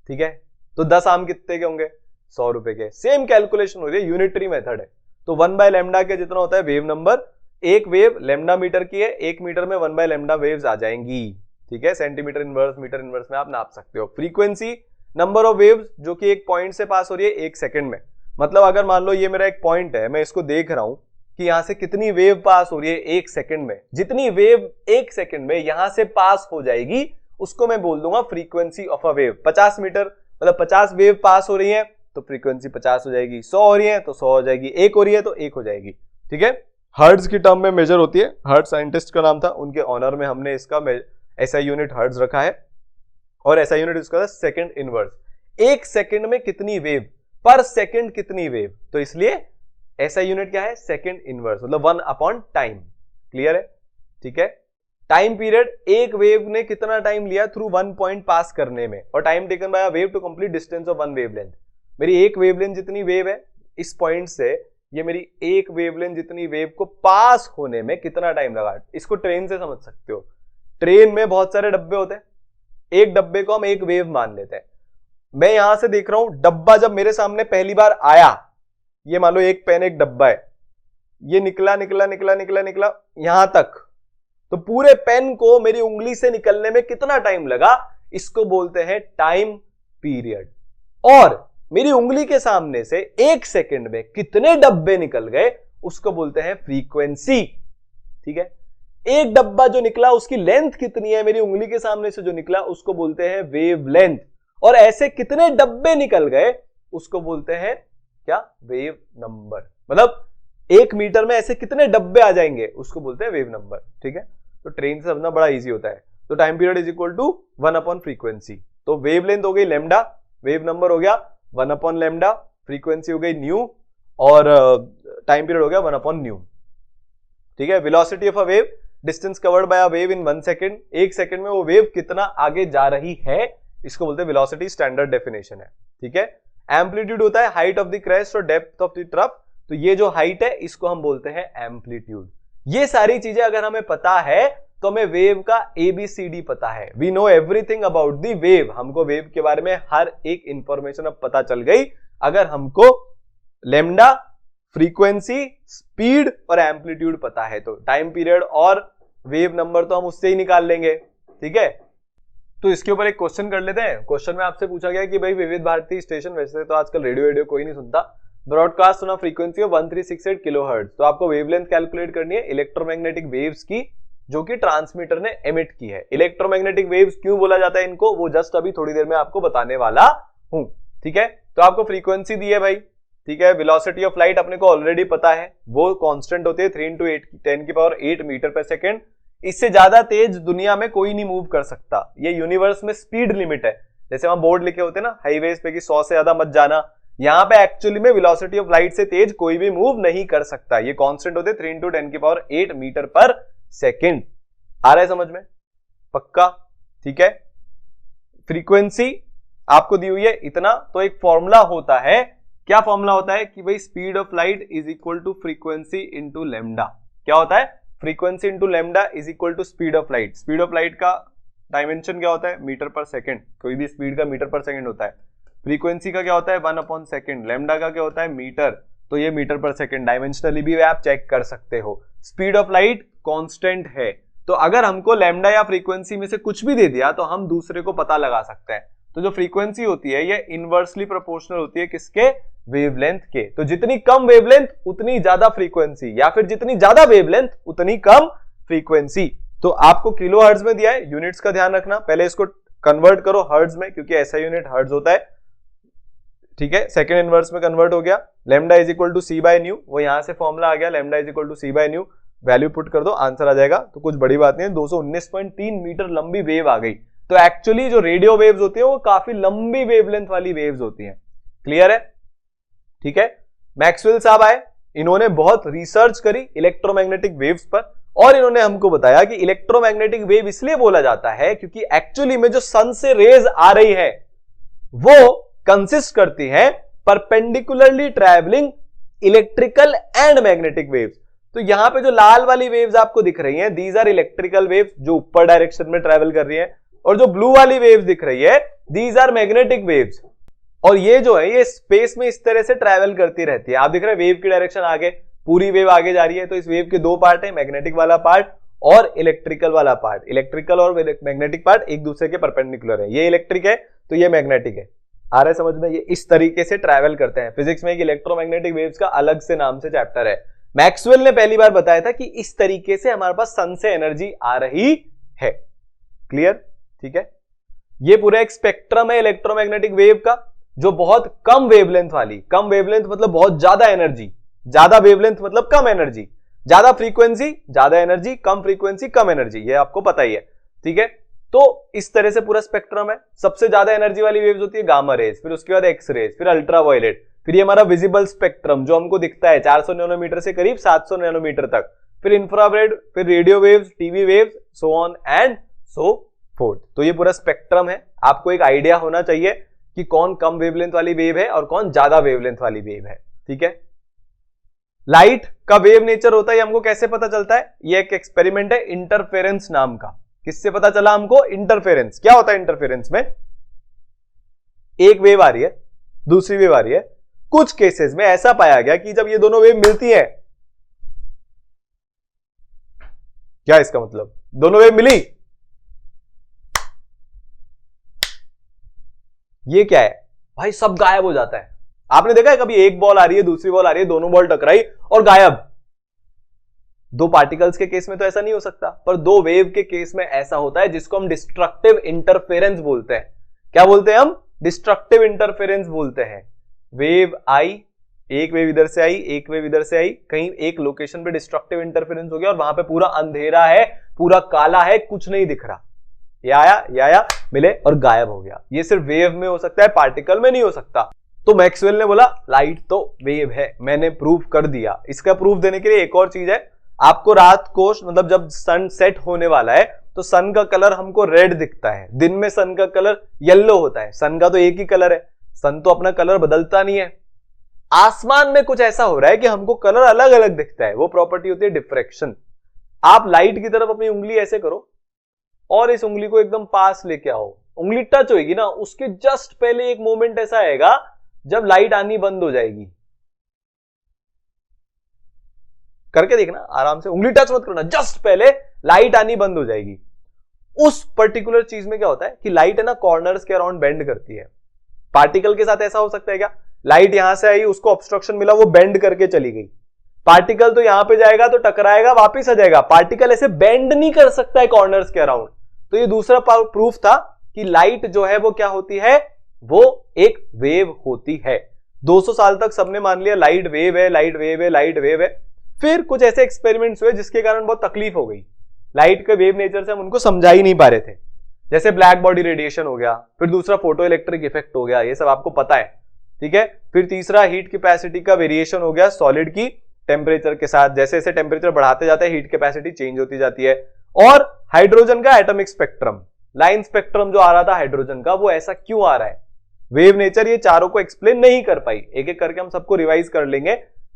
ठीक है। तो 10 आम कितने के होंगे, 100 रुपए के। सेम कैलकुलेशन हो रही है, यूनिटरी मेथड है। तो 1/λ के जितना होता है वेव नंबर, एक वेव लैम्डा मीटर की है, एक मीटर में 1/λ वेव्स आ जाएंगी, ठीक है। सेंटीमीटर इनवर्स, मीटर इनवर्स में आप नाप सकते हो। फ्रीक्वेंसी, नंबर ऑफ वेव्स जो कि एक पॉइंट से पास हो रही है एक सेकंड में, मतलब अगर मान लो ये मेरा एक पॉइंट है, मैं इसको देख रहा हूं कि यहां से कितनी वेव पास हो रही है एक सेकंड में, जितनी वेव एक सेकंड में यहां से पास हो जाएगी उसको मैं बोल दूंगा frequency of a wave. 50 metre मतलब 50 वेव पास हो रही है तो फ्रीक्वेंसी 50 हो जाएगी, 100 हो रही है तो 100 हो जाएगी, 1 हो रही है तो 1 हो जाएगी, ठीक है। हर्ट्ज की टर्म में मेजर होती है, हर्ट्ज साइंटिस्ट का नाम था, उनके ऑनर में हमने इसका ऐसा यूनिट हर्ट्ज रखा है, और ऐसा यूनिट इसका सेकंड इनवर्स। एक सेकंड में कितनी वेव, पर सेकंड कितनी वेव, तो इसलिए ऐसा यूनिट क्या है, सेकंड इनवर्स, मतलब 1/टाइम। क्लियर है, ठीक है। टाइम पीरियड, एक वेव ने कितना टाइम लिया थ्रू वन पॉइंट पास करने में, और time taken by a wave to complete distance of one wavelength. मेरी एक वेवलेंथ जितनी वेव है इस पॉइंट से, ये मेरी एक वेवलेंथ जितनी वेव को पास होने में कितना टाइम लगा। इसको ट्रेन से समझ सकते हो, ट्रेन में बहुत सारे डब्बे होते हैं, एक डब्बे को हम एक वेव मान लेते हैं। मैं यहां से देख रहा हूं, डब्बा जब मेरे सामने पहली बार आया, ये मान लो एक पेन एक डब्बा है, ये निकला निकला निकला निकला निकला यहां तक, तो पूरे पेन को मेरी उंगली से निकलने में कितना टाइम लगा, इसको बोलते हैं टाइम पीरियड। और मेरी उंगली के सामने से एक सेकंड में कितने डब्बे निकल गए उसको बोलते हैं फ्रीक्वेंसी, ठीक है। एक डब्बा जो निकला उसकी लेंथ कितनी है, मेरी उंगली के सामने से जो निकला उसको बोलते हैं वेव लेंथ, और ऐसे कितने डब्बे निकल गए उसको बोलते हैं क्या, वेव नंबर। मतलब एक मीटर में ऐसे कितने डब्बे आ जाएंगे उसको बोलते हैं वेव नंबर, ठीक है। तो ट्रेन से समझना बड़ा इजी होता है। तो time period is equal to 1/फ्रीक्वेंसी। तो वेव लेंथ हो गई लैम्डा, वेव नंबर हो गया 1/λ, फ्रीक्वेंसी हो गई न्यू, और टाइम पीरियड हो गया 1/ν, ठीक है। Velocity of a wave, distance covered by a wave in 1 second, एक सेकंड में वो वेव कितना आगे जा रही है, इसको बोलते हैं वेलोसिटी, स्टैंडर्ड डेफिनेशन है, ठीक है। एम्पलीट्यूड होता है हाइट ऑफ द क्रेस्ट और डेप्थ ऑफ द ट्रफ, तो ये जो हाइट है इसको हम बोलते हैं एम्पलीट्यूड। ये सारी चीजें अगर हमें पता है तो हमें वेव का ABCD पता है, we know everything about the wave. हमको वेव के बारे में हर एक इंफॉर्मेशन अब पता चल गई अगर हमको लैम्डा, फ्रीक्वेंसी, स्पीड और एम्पलीट्यूड पता है। तो टाइम पीरियड और वेव नंबर तो हम उससे ही निकाल लेंगे, ठीक है। तो इसके ऊपर एक क्वेश्चन कर लेते हैं। क्वेश्चन में आपसे पूछा गया कि भाई विविध भारती स्टेशन, वैसे तो आजकल रेडियो कोई नहीं सुनता, broadcast on frequency of 1368 kilohertz. तो आपको वेवलेंथ कैलकुलेट करनी है इलेक्ट्रोमैग्नेटिक वेव्स की जो कि ट्रांसमीटर ने एमिट की है। इलेक्ट्रोमैग्नेटिक वेव्स क्यों बोला जाता है इनको, वो जस्ट अभी थोड़ी देर में आपको बताने वाला हूं, ठीक है। तो आपको फ्रीक्वेंसी दी है भाई ठीक है। वेलोसिटी ऑफ लाइट अपने को ऑलरेडी पता है, वो कांस्टेंट होती है 3 × 10⁸ मीटर पर सेकेंड। इससे ज्यादा तेज दुनिया में कोई नहीं मूव कर सकता। ये यूनिवर्स में स्पीड लिमिट है। जैसे वहां बोर्ड लिखे होते हैं ना हाईवेज पे कि 100 से ज्यादा मत जाना, यहाँ पे एक्चुअली में वेलोसिटी ऑफ लाइट से तेज कोई भी मूव नहीं कर सकता। ये कांस्टेंट होते हैं 3 × 10⁸ मीटर पर सेकेंड। आ रहा है समझ में? पक्का? ठीक है। फ्रीक्वेंसी आपको दी हुई है इतना, तो एक फॉर्मूला होता है। क्या फॉर्मूला होता है कि भाई speed of light is equal to frequency into lambda. क्या होता है? Frequency into lambda is equal to speed of light. Speed of light का डायमेंशन क्या होता है? मीटर पर सेकेंड। कोई भी स्पीड का मीटर पर सेकेंड होता है। फ्रीक्वेंसी का क्या होता है? 1/सेकेंड। लैम्डा का क्या होता है? मीटर। तो ये मीटर पर सेकेंड, डायमेंशनली भी आप चेक कर सकते हो। स्पीड ऑफ लाइट कांस्टेंट है, तो अगर हमको लैम्डा या फ्रीक्वेंसी में से कुछ भी दे दिया तो हम दूसरे को पता लगा सकते हैं। तो जो फ्रीक्वेंसी होती है ये इनवर्सली प्रोपोर्शनल होती है किसके? वेवलेंथ के। तो जितनी कम वेवलेंथ उतनी ज्यादा फ्रीक्वेंसी, या फिर जितनी ज्यादा वेवलेंथ उतनी कम फ्रीक्वेंसी। तो आपको किलो हर्ट्ज में दिया है, यूनिट्स का ध्यान रखना। पहले इसको कन्वर्ट करो हर्ट्ज में, क्योंकि ऐसा यूनिट हर्ट्ज होता है। ठीक है, सेकंड इनवर्स में कन्वर्ट हो गया। लैम्डा इज इक्वल टू c/न्यू, वो यहां से फॉर्मूला आ गया। लैम्डा इज इक्वल टू c/न्यू, वैल्यू पुट कर दो, आंसर आ जाएगा। तो कुछ बड़ी बात नहीं है, 219.3 मीटर लंबी वेव आ गई। तो एक्चुअली जो रेडियो वेव्स होती है वो काफी लंबी वेवलेंथ वाली वेव्स होती हैं। क्लियर है? ठीक है। मैक्सवेल साहब आए, इन्होंने बहुत रिसर्च करी इलेक्ट्रोमैग्नेटिक वेव्स पर, और इन्होंने हमको बताया कि इलेक्ट्रोमैग्नेटिक वेव इसलिए बोला जाता है क्योंकि एक्चुअली में जो सन से रेज आ रही है वो कंसिस्ट करती है perpendicularly travelling electrical and magnetic waves. तो यहां पे जो लाल वाली वेव्स आपको दिख रही हैं, दीज आर इलेक्ट्रिकल वेव्स जो ऊपर डायरेक्शन में ट्रैवल कर रही है, और जो ब्लू वाली वेव्स दिख रही है दीज आर मैग्नेटिक वेव्स। और ये जो है ये स्पेस में इस तरह से ट्रैवल करती रहती है। आप दिख रहे हैं वेव की डायरेक्शन आगे, पूरी वेव आगे जा रही है। तो इस वेव के दो पार्ट है, मैग्नेटिक वाला पार्ट और इलेक्ट्रिकल वाला पार्ट। इलेक्ट्रिकल और मैग्नेटिक पार्ट एक दूसरे के परपेंडिकुलर है। ये इलेक्ट्रिक है तो ये मैग्नेटिक है। आ रहा है समझ में? ये इस तरीके से ट्रैवल करते हैं। फिजिक्स में एक इलेक्ट्रोमैग्नेटिक वेव्स का अलग से नाम से चैप्टर है। मैक्सवेल ने पहली बार बताया था कि इस तरीके से हमारे पास सन से एनर्जी आ रही है। क्लियर? ठीक है। ये पूरा एक स्पेक्ट्रम है इलेक्ट्रोमैग्नेटिक वेव का, जो बहुत कम वेवलेंथ वाली, कम वेवलेंथ मतलब बहुत ज्यादा एनर्जी, ज्यादा वेवलेंथ मतलब कम एनर्जी, ज्यादा फ्रीक्वेंसी ज्यादा एनर्जी, कम फ्रीक्वेंसी कम एनर्जी, ये आपको पता ही है। ठीक है। तो इस तरह से पूरा स्पेक्ट्रम है। सबसे ज्यादा एनर्जी वाली वेव्स होती है गामा रेज, फिर उसके बाद एक्स रेज, फिर अल्ट्रावायलेट, फिर ये हमारा विजिबल स्पेक्ट्रम जो हमको दिखता है 400 नैनोमीटर से करीब 700 नैनोमीटर तक, फिर इंफ्रारेड, फिर radio waves, TV waves, so on and so fourth. तो ये पूरा स्पेक्ट्रम है। आपको एक आइडिया होना चाहिए कि कौन कम वेवलेंथ वाली वेव है और कौन ज्यादा वेवलेंथ वाली वेव है। ठीक है। लाइट का वेव नेचर होता है, हमको कैसे पता चलता है? ये एक एक्सपेरिमेंट है इंटरफेरेंस नाम का। किससे पता चला हमको? इंटरफेरेंस। क्या होता है इंटरफेरेंस में? एक वेव आ रही है, दूसरी वेव आ रही है। कुछ केसेस में ऐसा पाया गया कि जब ये दोनों वेव मिलती हैं, क्या इसका मतलब? दोनों वेव मिली, ये क्या है भाई? सब गायब हो जाता है। आपने देखा है कभी एक बॉल आ रही है, दूसरी बॉल आ रही है, दोनों बॉल टकराई और गायब? दो पार्टिकल्स के केस में तो ऐसा नहीं हो सकता, पर दो वेव के केस में ऐसा होता है, जिसको हम डिस्ट्रक्टिव इंटरफेरेंस बोलते हैं। क्या बोलते हैं हम? डिस्ट्रक्टिव इंटरफेरेंस बोलते हैं। वेव आई, एक वेव इधर से आई, एक वेव इधर से आई, कहीं एक लोकेशन पे डिस्ट्रक्टिव इंटरफेरेंस हो गया और वहां पे पूरा अंधेरा है, पूरा काला है, कुछ नहीं दिख रहा। ये आया, मिले और गायब हो गया। ये सिर्फ वेव में हो सकता है, पार्टिकल में नहीं हो सकता। तो मैक्सवेल ने बोला लाइट तो वेव है, मैंने प्रूव कर दिया। इसका प्रूफ देने के लिए एक और चीज है। आपको रात को, मतलब जब सन सेट होने वाला है तो सन का कलर हमको रेड दिखता है, दिन में सन का कलर येलो होता है। सन का तो एक ही कलर है, सन तो अपना कलर बदलता नहीं है। आसमान में कुछ ऐसा हो रहा है कि हमको कलर अलग अलग दिखता है, वो प्रॉपर्टी होती है डिफ्रैक्शन। आप लाइट की तरफ अपनी उंगली ऐसे करो और इस उंगली को एकदम पास लेके आओ, उंगली टच होगी ना, उसके जस्ट पहले एक मोमेंट ऐसा आएगा जब लाइट आनी बंद हो जाएगी। करके देखना आराम से, उंगली टच मत करना, जस्ट पहले लाइट आनी बंद हो जाएगी। उस पर्टिकुलर चीज में क्या होता है कि लाइट है ना कॉर्नर्स के अराउंड बेंड करती है। पार्टिकल के साथ ऐसा हो सकता है क्या? लाइट यहां से आई, उसको ऑब्स्ट्रक्शन मिला, वो बेंड करके चली गई। पार्टिकल तो यहां पे जाएगा तो टकराएगा, वापिस आ जाएगा। पार्टिकल ऐसे बेंड नहीं कर सकता है कॉर्नर्स के अराउंड। तो ये दूसरा प्रूफ था कि लाइट जो है वो क्या होती है? वो एक वेव होती है। 200 साल तक सबने मान लिया लाइट वेव है, लाइट वेव है, लाइट वेव है। फिर कुछ ऐसे एक्सपेरिमेंट्स हुए जिसके कारण बहुत तकलीफ हो गई, लाइट के वेव नेचर से हम उनको समझा ही नहीं पा रहे थे। जैसे ब्लैक बॉडी रेडिएशन हो गया, फिर दूसरा फोटो इलेक्ट्रिक इफेक्ट हो गया, ये सब आपको पता है, ठीक है। फिर तीसरा हीट कैपेसिटी का वेरिएशन हो गया सॉलिड की टेम्परेचर के साथ, जैसे जैसे टेम्परेचर बढ़ाते जाते हैं हीट कैपेसिटी चेंज होती जाती है। और हाइड्रोजन का एटॉमिक स्पेक्ट्रम, लाइन स्पेक्ट्रम जो आ रहा था हाइड्रोजन का, वो ऐसा क्यों आ रहा है, वेव नेचर ये चारों को एक्सप्लेन नहीं कर पाई। एक एक करके हम सबको रिवाइज कर लेंगे।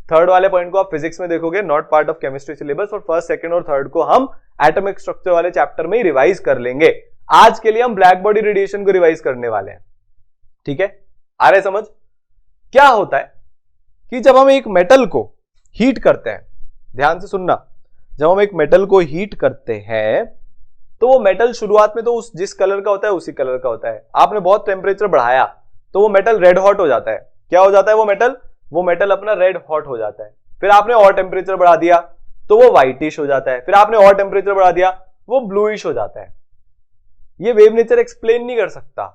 थर्ड वाले पॉइंट को आप फिजिक्स में देखोगे, not part of chemistry syllabus, और फर्स्ट, सेकंड और थर्ड को हम एटॉमिक स्ट्रक्चर वाले चैप्टर में ही रिवाइज कर लेंगे। आज के लिए हम ब्लैक बॉडी रेडिएशन को रिवाइज करने वाले हैं, ठीक है। आ रहे समझ? क्या होता है कि जब हम एक मेटल को हीट करते हैं, ध्यान से सुनना, जब हम एक मेटल को हीट करते हैं तो वो मेटल शुरुआत में तो उस जिस कलर का होता है उसी कलर का होता है। आपने बहुत टेम्परेचर बढ़ाया तो वो मेटल रेड हॉट हो जाता है। क्या हो जाता है वो मेटल अपना रेड हॉट हो जाता है। फिर आपने और टेम्परेचर बढ़ा दिया तो वो व्हाइटिश हो जाता है। फिर आपने और टेम्परेचर बढ़ा दिया वो ब्लूइश हो जाता है। ये वेव नेचर एक्सप्लेन नहीं कर सकता।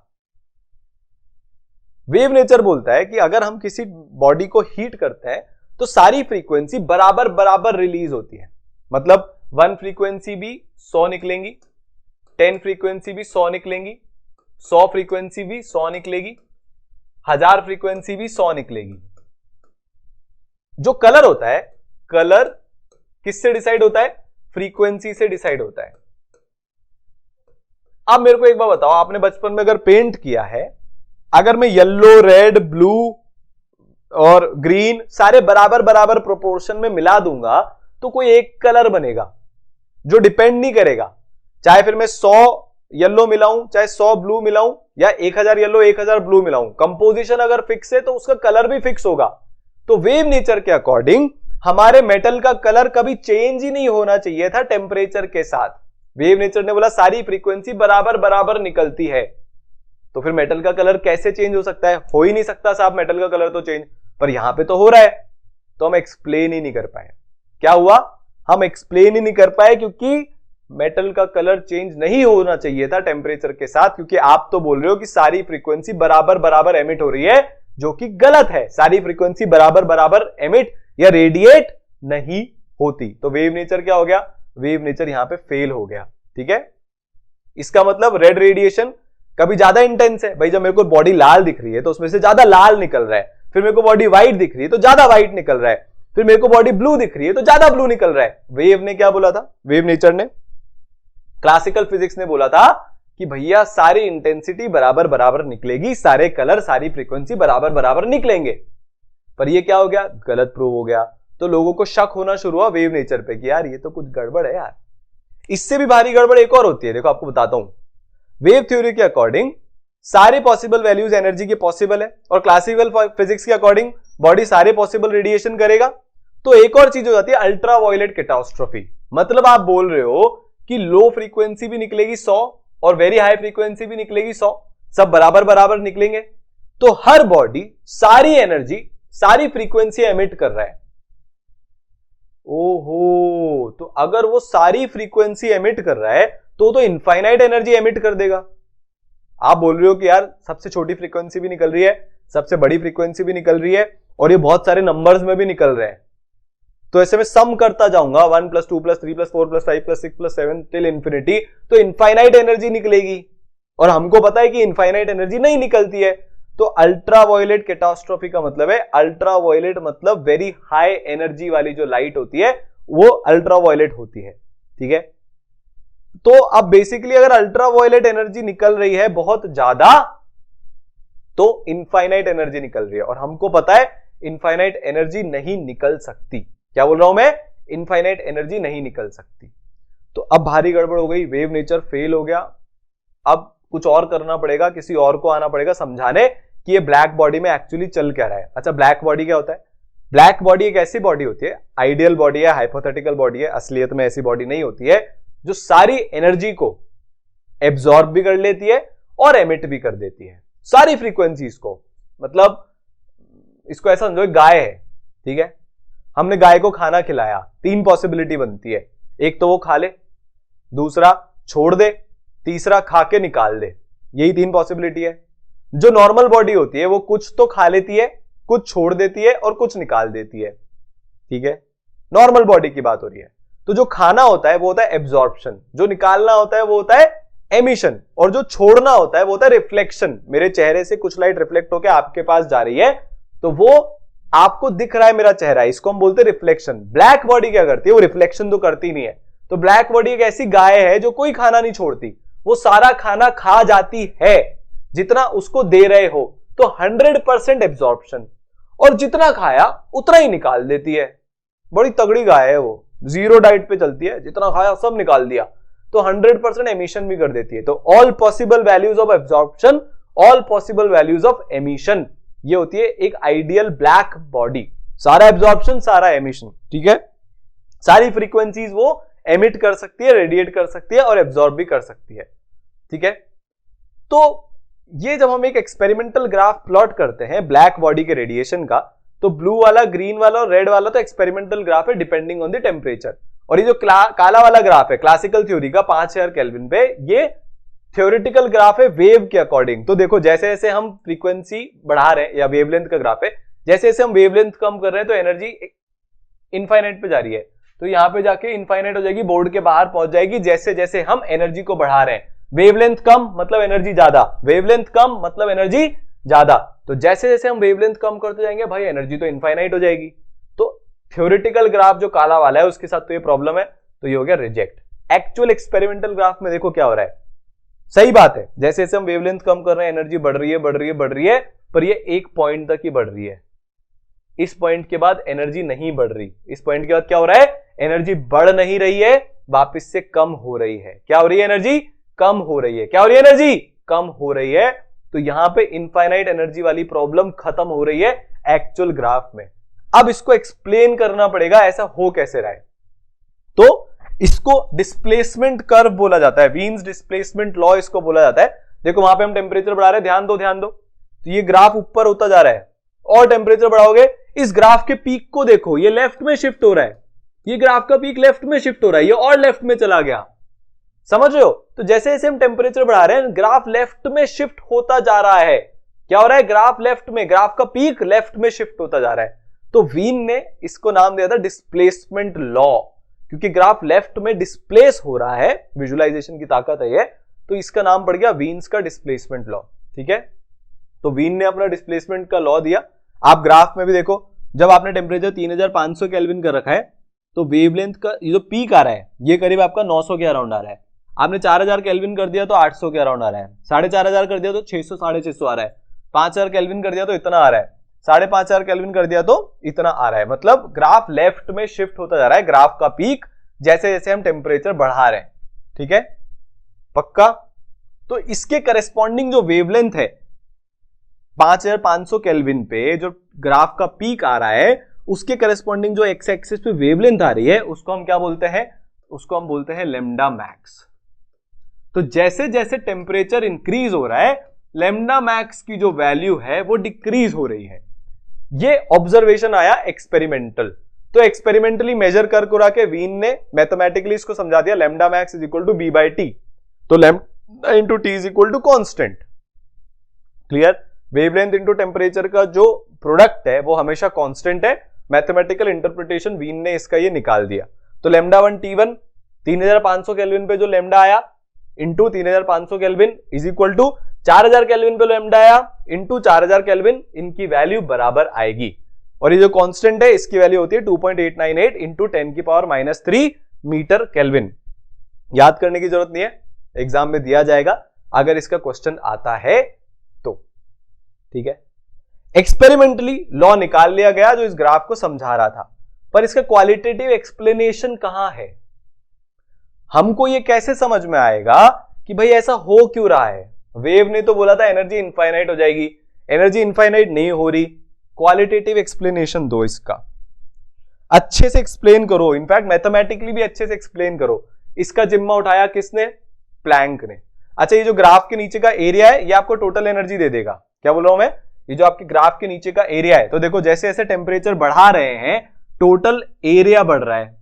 वेव नेचर बोलता है कि अगर हम किसी बॉडी को हीट करते हैं तो सारी फ्रीक्वेंसी बराबर बराबर रिलीज होती है। मतलब 1 फ्रीक्वेंसी भी 100 निकलेंगी, 10 फ्रीक्वेंसी भी 100 निकलेंगी, 100 फ्रीक्वेंसी भी 100 निकलेगी, 1000 फ्रीक्वेंसी भी 100 निकलेगी। जो कलर होता है, कलर किससे डिसाइड होता है? फ्रीक्वेंसी से डिसाइड होता है। अब मेरे को एक बार बताओ, आपने बचपन में अगर पेंट किया है, अगर मैं येलो, रेड, ब्लू और ग्रीन सारे बराबर बराबर प्रोपोर्शन में मिला दूंगा तो कोई एक कलर बनेगा जो डिपेंड नहीं करेगा। चाहे फिर मैं 100 येलो मिलाऊं, चाहे 100 ब्लू मिलाऊं, या 1000 येलो 1000 ब्लू मिलाऊं, कंपोजिशन अगर फिक्स है तो उसका कलर भी फिक्स होगा। तो वेव नेचर के अकॉर्डिंग हमारे मेटल का कलर कभी चेंज ही नहीं होना चाहिए था टेम्परेचर के साथ। वेव नेचर ने बोला सारी फ्रीक्वेंसी बराबर बराबर निकलती है, तो फिर मेटल का कलर कैसे चेंज हो सकता है? हो ही नहीं सकता साहब मेटल का कलर तो चेंज, पर यहां पे तो हो रहा है। तो हम एक्सप्लेन ही नहीं कर पाए। क्या हुआ? हम एक्सप्लेन ही नहीं कर पाए क्योंकि मेटल का कलर चेंज नहीं होना चाहिए था टेम्परेचर के साथ, क्योंकि आप तो बोल रहे हो कि सारी फ्रीक्वेंसी बराबर बराबर एमिट हो रही है, जो कि गलत है। सारी फ्रीक्वेंसी बराबर बराबर एमिट या रेडिएट नहीं होती। तो वेव नेचर क्या हो गया? वेव नेचर यहां पे फेल हो गया, ठीक है। इसका मतलब रेड रेडिएशन कभी ज्यादा इंटेंस है भाई, जब मेरे को बॉडी लाल दिख रही है तो उसमें से ज्यादा लाल निकल रहा है, फिर मेरे को बॉडी व्हाइट दिख रही है तो ज्यादा व्हाइट निकल रहा है, फिर मेरे को बॉडी ब्लू दिख रही है तो ज्यादा ब्लू निकल रहा है। वेव ने क्या बोला था? वेव नेचर ने, क्लासिकल फिजिक्स ने बोला था कि भैया सारी इंटेंसिटी बराबर बराबर निकलेगी, सारे कलर सारी फ्रीक्वेंसी बराबर बराबर निकलेंगे। पर ये क्या हो गया? गलत प्रूव हो गया। तो लोगों को शक होना शुरू हुआ वेव नेचर पे कि यार ये तो कुछ गड़बड़ है यार। इससे भी भारी गड़बड़ एक और होती है, देखो आपको बताता हूं। वेव थ्योरी के अकॉर्डिंग सारे पॉसिबल वैल्यूज एनर्जी के पॉसिबल है, और क्लासिकल फिजिक्स के अकॉर्डिंग बॉडी सारे पॉसिबल रेडिएशन करेगा। तो एक और चीज हो जाती है अल्ट्रा वायलेट कैटास्ट्रोफी। मतलब आप बोल रहे हो कि लो फ्रीक्वेंसी भी निकलेगी 100 और वेरी हाई फ्रीक्वेंसी भी निकलेगी 100, सब बराबर बराबर निकलेंगे। तो हर बॉडी सारी एनर्जी सारी फ्रीक्वेंसी एमिट कर रहा है। ओहो, तो अगर वो सारी फ्रीक्वेंसी एमिट कर रहा है तो इनफाइनाइट एनर्जी एमिट कर देगा। आप बोल रहे हो कि यार सबसे छोटी फ्रीक्वेंसी भी निकल रही है, सबसे बड़ी फ्रीक्वेंसी भी निकल रही है, और ये बहुत सारे नंबर्स में भी निकल रहे हैं। तो ऐसे में सम करता जाऊंगा 1 + 2 + 3 + 4 + 5 + 6 + 7 टिल इंफिनिटी, तो इनफाइनाइट एनर्जी निकलेगी। और हमको पता है कि इनफाइनाइट एनर्जी नहीं निकलती है। तो अल्ट्रा वायलेट कैटास्ट्रोफी का मतलब है, अल्ट्रा वायलेट मतलब वेरी हाई एनर्जी वाली जो लाइट होती है वो अल्ट्रा वायलेट होती है, ठीक है। तो अब बेसिकली अगर अल्ट्रा वायलेट एनर्जी निकल रही है बहुत ज्यादा तो इनफाइनाइट एनर्जी निकल रही है, और हमको पता है इनफाइनाइट एनर्जी नहीं निकल सकती। क्या बोल रहा हूं मैं? इनफाइनाइट एनर्जी नहीं निकल सकती। तो अब भारी गड़बड़ हो गई, वेव नेचर फेल हो गया। अब कुछ और करना पड़ेगा, किसी और को आना पड़ेगा समझाने कि ये ब्लैक बॉडी में एक्चुअली चल क्या रहा है। अच्छा, ब्लैक बॉडी क्या होता है? ब्लैक बॉडी एक ऐसी बॉडी होती है, आइडियल बॉडी है, हाइपोथेटिकल बॉडी है, असलियत में ऐसी बॉडी नहीं होती है, जो सारी एनर्जी को एब्जॉर्ब भी कर लेती है और एमिट भी कर देती है, सारी फ्रीक्वेंसीज को। मतलब इसको ऐसा समझो, गाय है, ठीक है, हमने गाय को खाना खिलाया, 3 पॉसिबिलिटी बनती है। एक तो वो खा ले, दूसरा छोड़ दे, तीसरा खा के निकाल दे। यही 3 पॉसिबिलिटी है। जो नॉर्मल बॉडी होती है वो कुछ तो खा लेती है कुछ छोड़ देती है और कुछ निकाल देती है, ठीक है, नॉर्मल बॉडी की बात हो रही है। तो जो खाना होता है वो होता है एब्जॉर्प्शन, जो निकालना होता है वो होता है एमिशन, और जो छोड़ना होता है वो होता है रिफ्लेक्शन। मेरे चेहरे से कुछ लाइट रिफ्लेक्ट होकर आपके पास जा रही है तो वो आपको दिख रहा है मेरा चेहरा, इसको हम बोलते हैं रिफ्लेक्शन। ब्लैक बॉडी क्या करती है, वो रिफ्लेक्शन तो करती नहीं है। तो ब्लैक बॉडी एक ऐसी गाय है जो कोई खाना नहीं छोड़ती, वो सारा खाना खा जाती है जितना उसको दे रहे हो, तो 100% एब्जॉर्प्शन, और जितना खाया उतना ही निकाल देती है। बड़ी तगड़ी गाय है वो, जीरो डाइट पे चलती है, जितना खाया सब निकाल दिया, तो 100% एमिशन भी कर देती है। तो all possible values of absorption, all possible values of emission, ये होती है एक आइडियल ब्लैक बॉडी। सारा एब्जॉर्प्शन, सारा एमिशन, ठीक है, सारी फ्रीक्वेंसीज वो एमिट कर सकती है, रेडिएट कर सकती है और एब्जॉर्ब भी कर सकती है, ठीक है। तो ये जब हम एक एक्सपेरिमेंटल ग्राफ प्लॉट करते हैं ब्लैक बॉडी के रेडिएशन का, तो ब्लू वाला, ग्रीन वाला और रेड वाला तो एक्सपेरिमेंटल ग्राफ है डिपेंडिंग ऑन द टेम्परेचर, और ये जो काला वाला ग्राफ है क्लासिकल थ्योरी का 5000 केल्विन पे, ये थ्योरेटिकल ग्राफ है वेव के अकॉर्डिंग। तो देखो जैसे जैसे हम फ्रीक्वेंसी बढ़ा रहे हैं, या वेवलेंथ का ग्राफ है, जैसे जैसे हम वेवलेंथ कम कर रहे हैं तो एनर्जी इनफाइनाइट पे जा रही है, तो यहां पे जाके इनफाइनाइट हो जाएगी, बोर्ड के बाहर पहुंच जाएगी जैसे जैसे हम एनर्जी को बढ़ा रहे हैं। वेवलेंथ कम मतलब एनर्जी ज्यादा, वेवलेंथ कम मतलब एनर्जी ज्यादा, तो जैसे जैसे हम वेवलेंथ कम करते जाएंगे भाई एनर्जी तो इनफाइनाइट हो जाएगी। तो थ्योरेटिकल ग्राफ जो काला वाला है उसके साथ तो ये प्रॉब्लम है, तो ये हो गया रिजेक्ट। एक्चुअल एक्सपेरिमेंटल ग्राफ में देखो क्या हो रहा है, सही बात है, जैसे जैसे हम वेवलेंथ कम कर रहे हैं एनर्जी बढ़ रही है, बढ़ रही है, बढ़ रही है, पर ये एक पॉइंट तक ही बढ़ रही है। इस पॉइंट के बाद एनर्जी नहीं बढ़ रही, इस पॉइंट के बाद क्या हो रहा है, एनर्जी बढ़ नहीं रही है, वापस से कम हो रही है। क्या हो रही है, एनर्जी कम हो रही है। क्या हो रही है, एनर्जी कम हो रही है। तो यहां पे इनफाइनाइट एनर्जी वाली प्रॉब्लम खत्म हो रही है एक्चुअल ग्राफ में। अब इसको एक्सप्लेन करना पड़ेगा ऐसा हो कैसे रहा है, तो इसको डिस्प्लेसमेंट कर्व बोला जाता है, वीन्स डिस्प्लेसमेंट लॉ इसको बोला जाता है। देखो वहां पे हम टेम्परेचर बढ़ा रहे हैं, ध्यान दो ध्यान दो, तो ये ग्राफ ऊपर होता जा रहा है, और टेम्परेचर बढ़ाओगे, इस ग्राफ के पीक को देखो, ये लेफ्ट में शिफ्ट हो रहा है, ये ग्राफ का पीक लेफ्ट में शिफ्ट हो रहा है, ये और लेफ्ट में चला गया, समझ रहे हो। तो जैसे जैसे हम टेम्परेचर बढ़ा रहे हैं ग्राफ लेफ्ट में शिफ्ट होता जा रहा है। क्या हो रहा है, ग्राफ लेफ्ट में, ग्राफ का पीक लेफ्ट में शिफ्ट होता जा रहा है। तो वीन ने इसको नाम दिया था डिस्प्लेसमेंट लॉ, क्योंकि ग्राफ लेफ्ट में डिस्प्लेस हो रहा है, विजुअलाइजेशन की ताकत है ये, तो इसका नाम पड़ गया वीन्स का डिस्प्लेसमेंट लॉ, ठीक है। तो वीन ने अपना डिस्प्लेसमेंट का लॉ दिया। आप ग्राफ में भी देखो, जब आपने टेम्परेचर 3500 केल्विन कर रखा है, तो वेवलेंथ का ये जो पीक आ रहा है ये करीब आपका 900 के अराउंड आ रहा है। आपने 4000 केल्विन कर दिया तो 800 के अराउंड आ रहा है, 4500 कर दिया तो 600 650 आ रहा है, 5000 केल्विन कर दिया तो इतना आ रहा है, 5500 केल्विन कर दिया तो इतना आ रहा है। मतलब ग्राफ लेफ्ट में शिफ्ट होता जा रहा है, ग्राफ का पीक, जैसे जैसे हम टेम्परेचर बढ़ा रहे हैं, ठीक है, पक्का। तो इसके करेस्पॉन्डिंग जो वेवलेंथ है 5500 केल्विन पे जो ग्राफ का पीक आ रहा है, उसके करेस्पॉन्डिंग जो एक्स एक्सिस पे वेवलेंथ आ रही है, उसको हम क्या बोलते हैं, उसको हम बोलते हैं लैम्डा मैक्स। तो जैसे जैसे टेम्परेचर इंक्रीज हो रहा है, लैम्डा मैक्स की जो वैल्यू है वो डिक्रीज हो रही है। ये ऑब्जर्वेशन आया एक्सपेरिमेंटल, तो एक्सपेरिमेंटली मेजर कर कुरा के वीन ने मैथमेटिकली इसको समझा दिया, lambda max is equal to b by T, तो lambda into T is equal to constant. Clear, wavelength into temperature का जो प्रोडक्ट है वो हमेशा कांस्टेंट है। मैथमेटिकल इंटरप्रिटेशन वीन ने इसका ये निकाल दिया। तो लैम्डा 1 T1 3500 केल्विन पे जो लैम्डा आया into 3500 kelvin is equal to 4000 kelvin पे लैम्डा आया इंटू 4000 केल्विन, इनकी वैल्यू बराबर आएगी। और ये जो कांस्टेंट है इसकी वैल्यू होती है 2.898 इंटू 10⁻³ मीटर केल्विन। याद करने की जरूरत नहीं है, एग्जाम में दिया जाएगा अगर इसका क्वेश्चन आता है तो, ठीक है। एक्सपेरिमेंटली लॉ निकाल लिया गया जो इस ग्राफ को समझा रहा था, पर इसका क्वालिटेटिव एक्सप्लेनेशन कहां है, हमको ये कैसे समझ में आएगा कि भाई ऐसा हो क्यों रहा है। वेव ने तो बोला था एनर्जी इनफाइनाइट हो जाएगी, एनर्जी इनफाइनाइट नहीं हो रही, क्वालिटेटिव एक्सप्लेनेशन दो इसका, अच्छे से एक्सप्लेन करो, इनफैक्ट मैथमेटिकली भी अच्छे से एक्सप्लेन करो। इसका जिम्मा उठाया किसने, प्लैंक ने। अच्छा, ये जो ग्राफ के नीचे का एरिया है ये आपको टोटल एनर्जी दे देगा। क्या बोल रहा हूं मैं, ये जो आपके ग्राफ के नीचे का एरिया है, तो देखो जैसे जैसे टेम्परेचर बढ़ा रहे हैं टोटल एरिया बढ़ रहा है,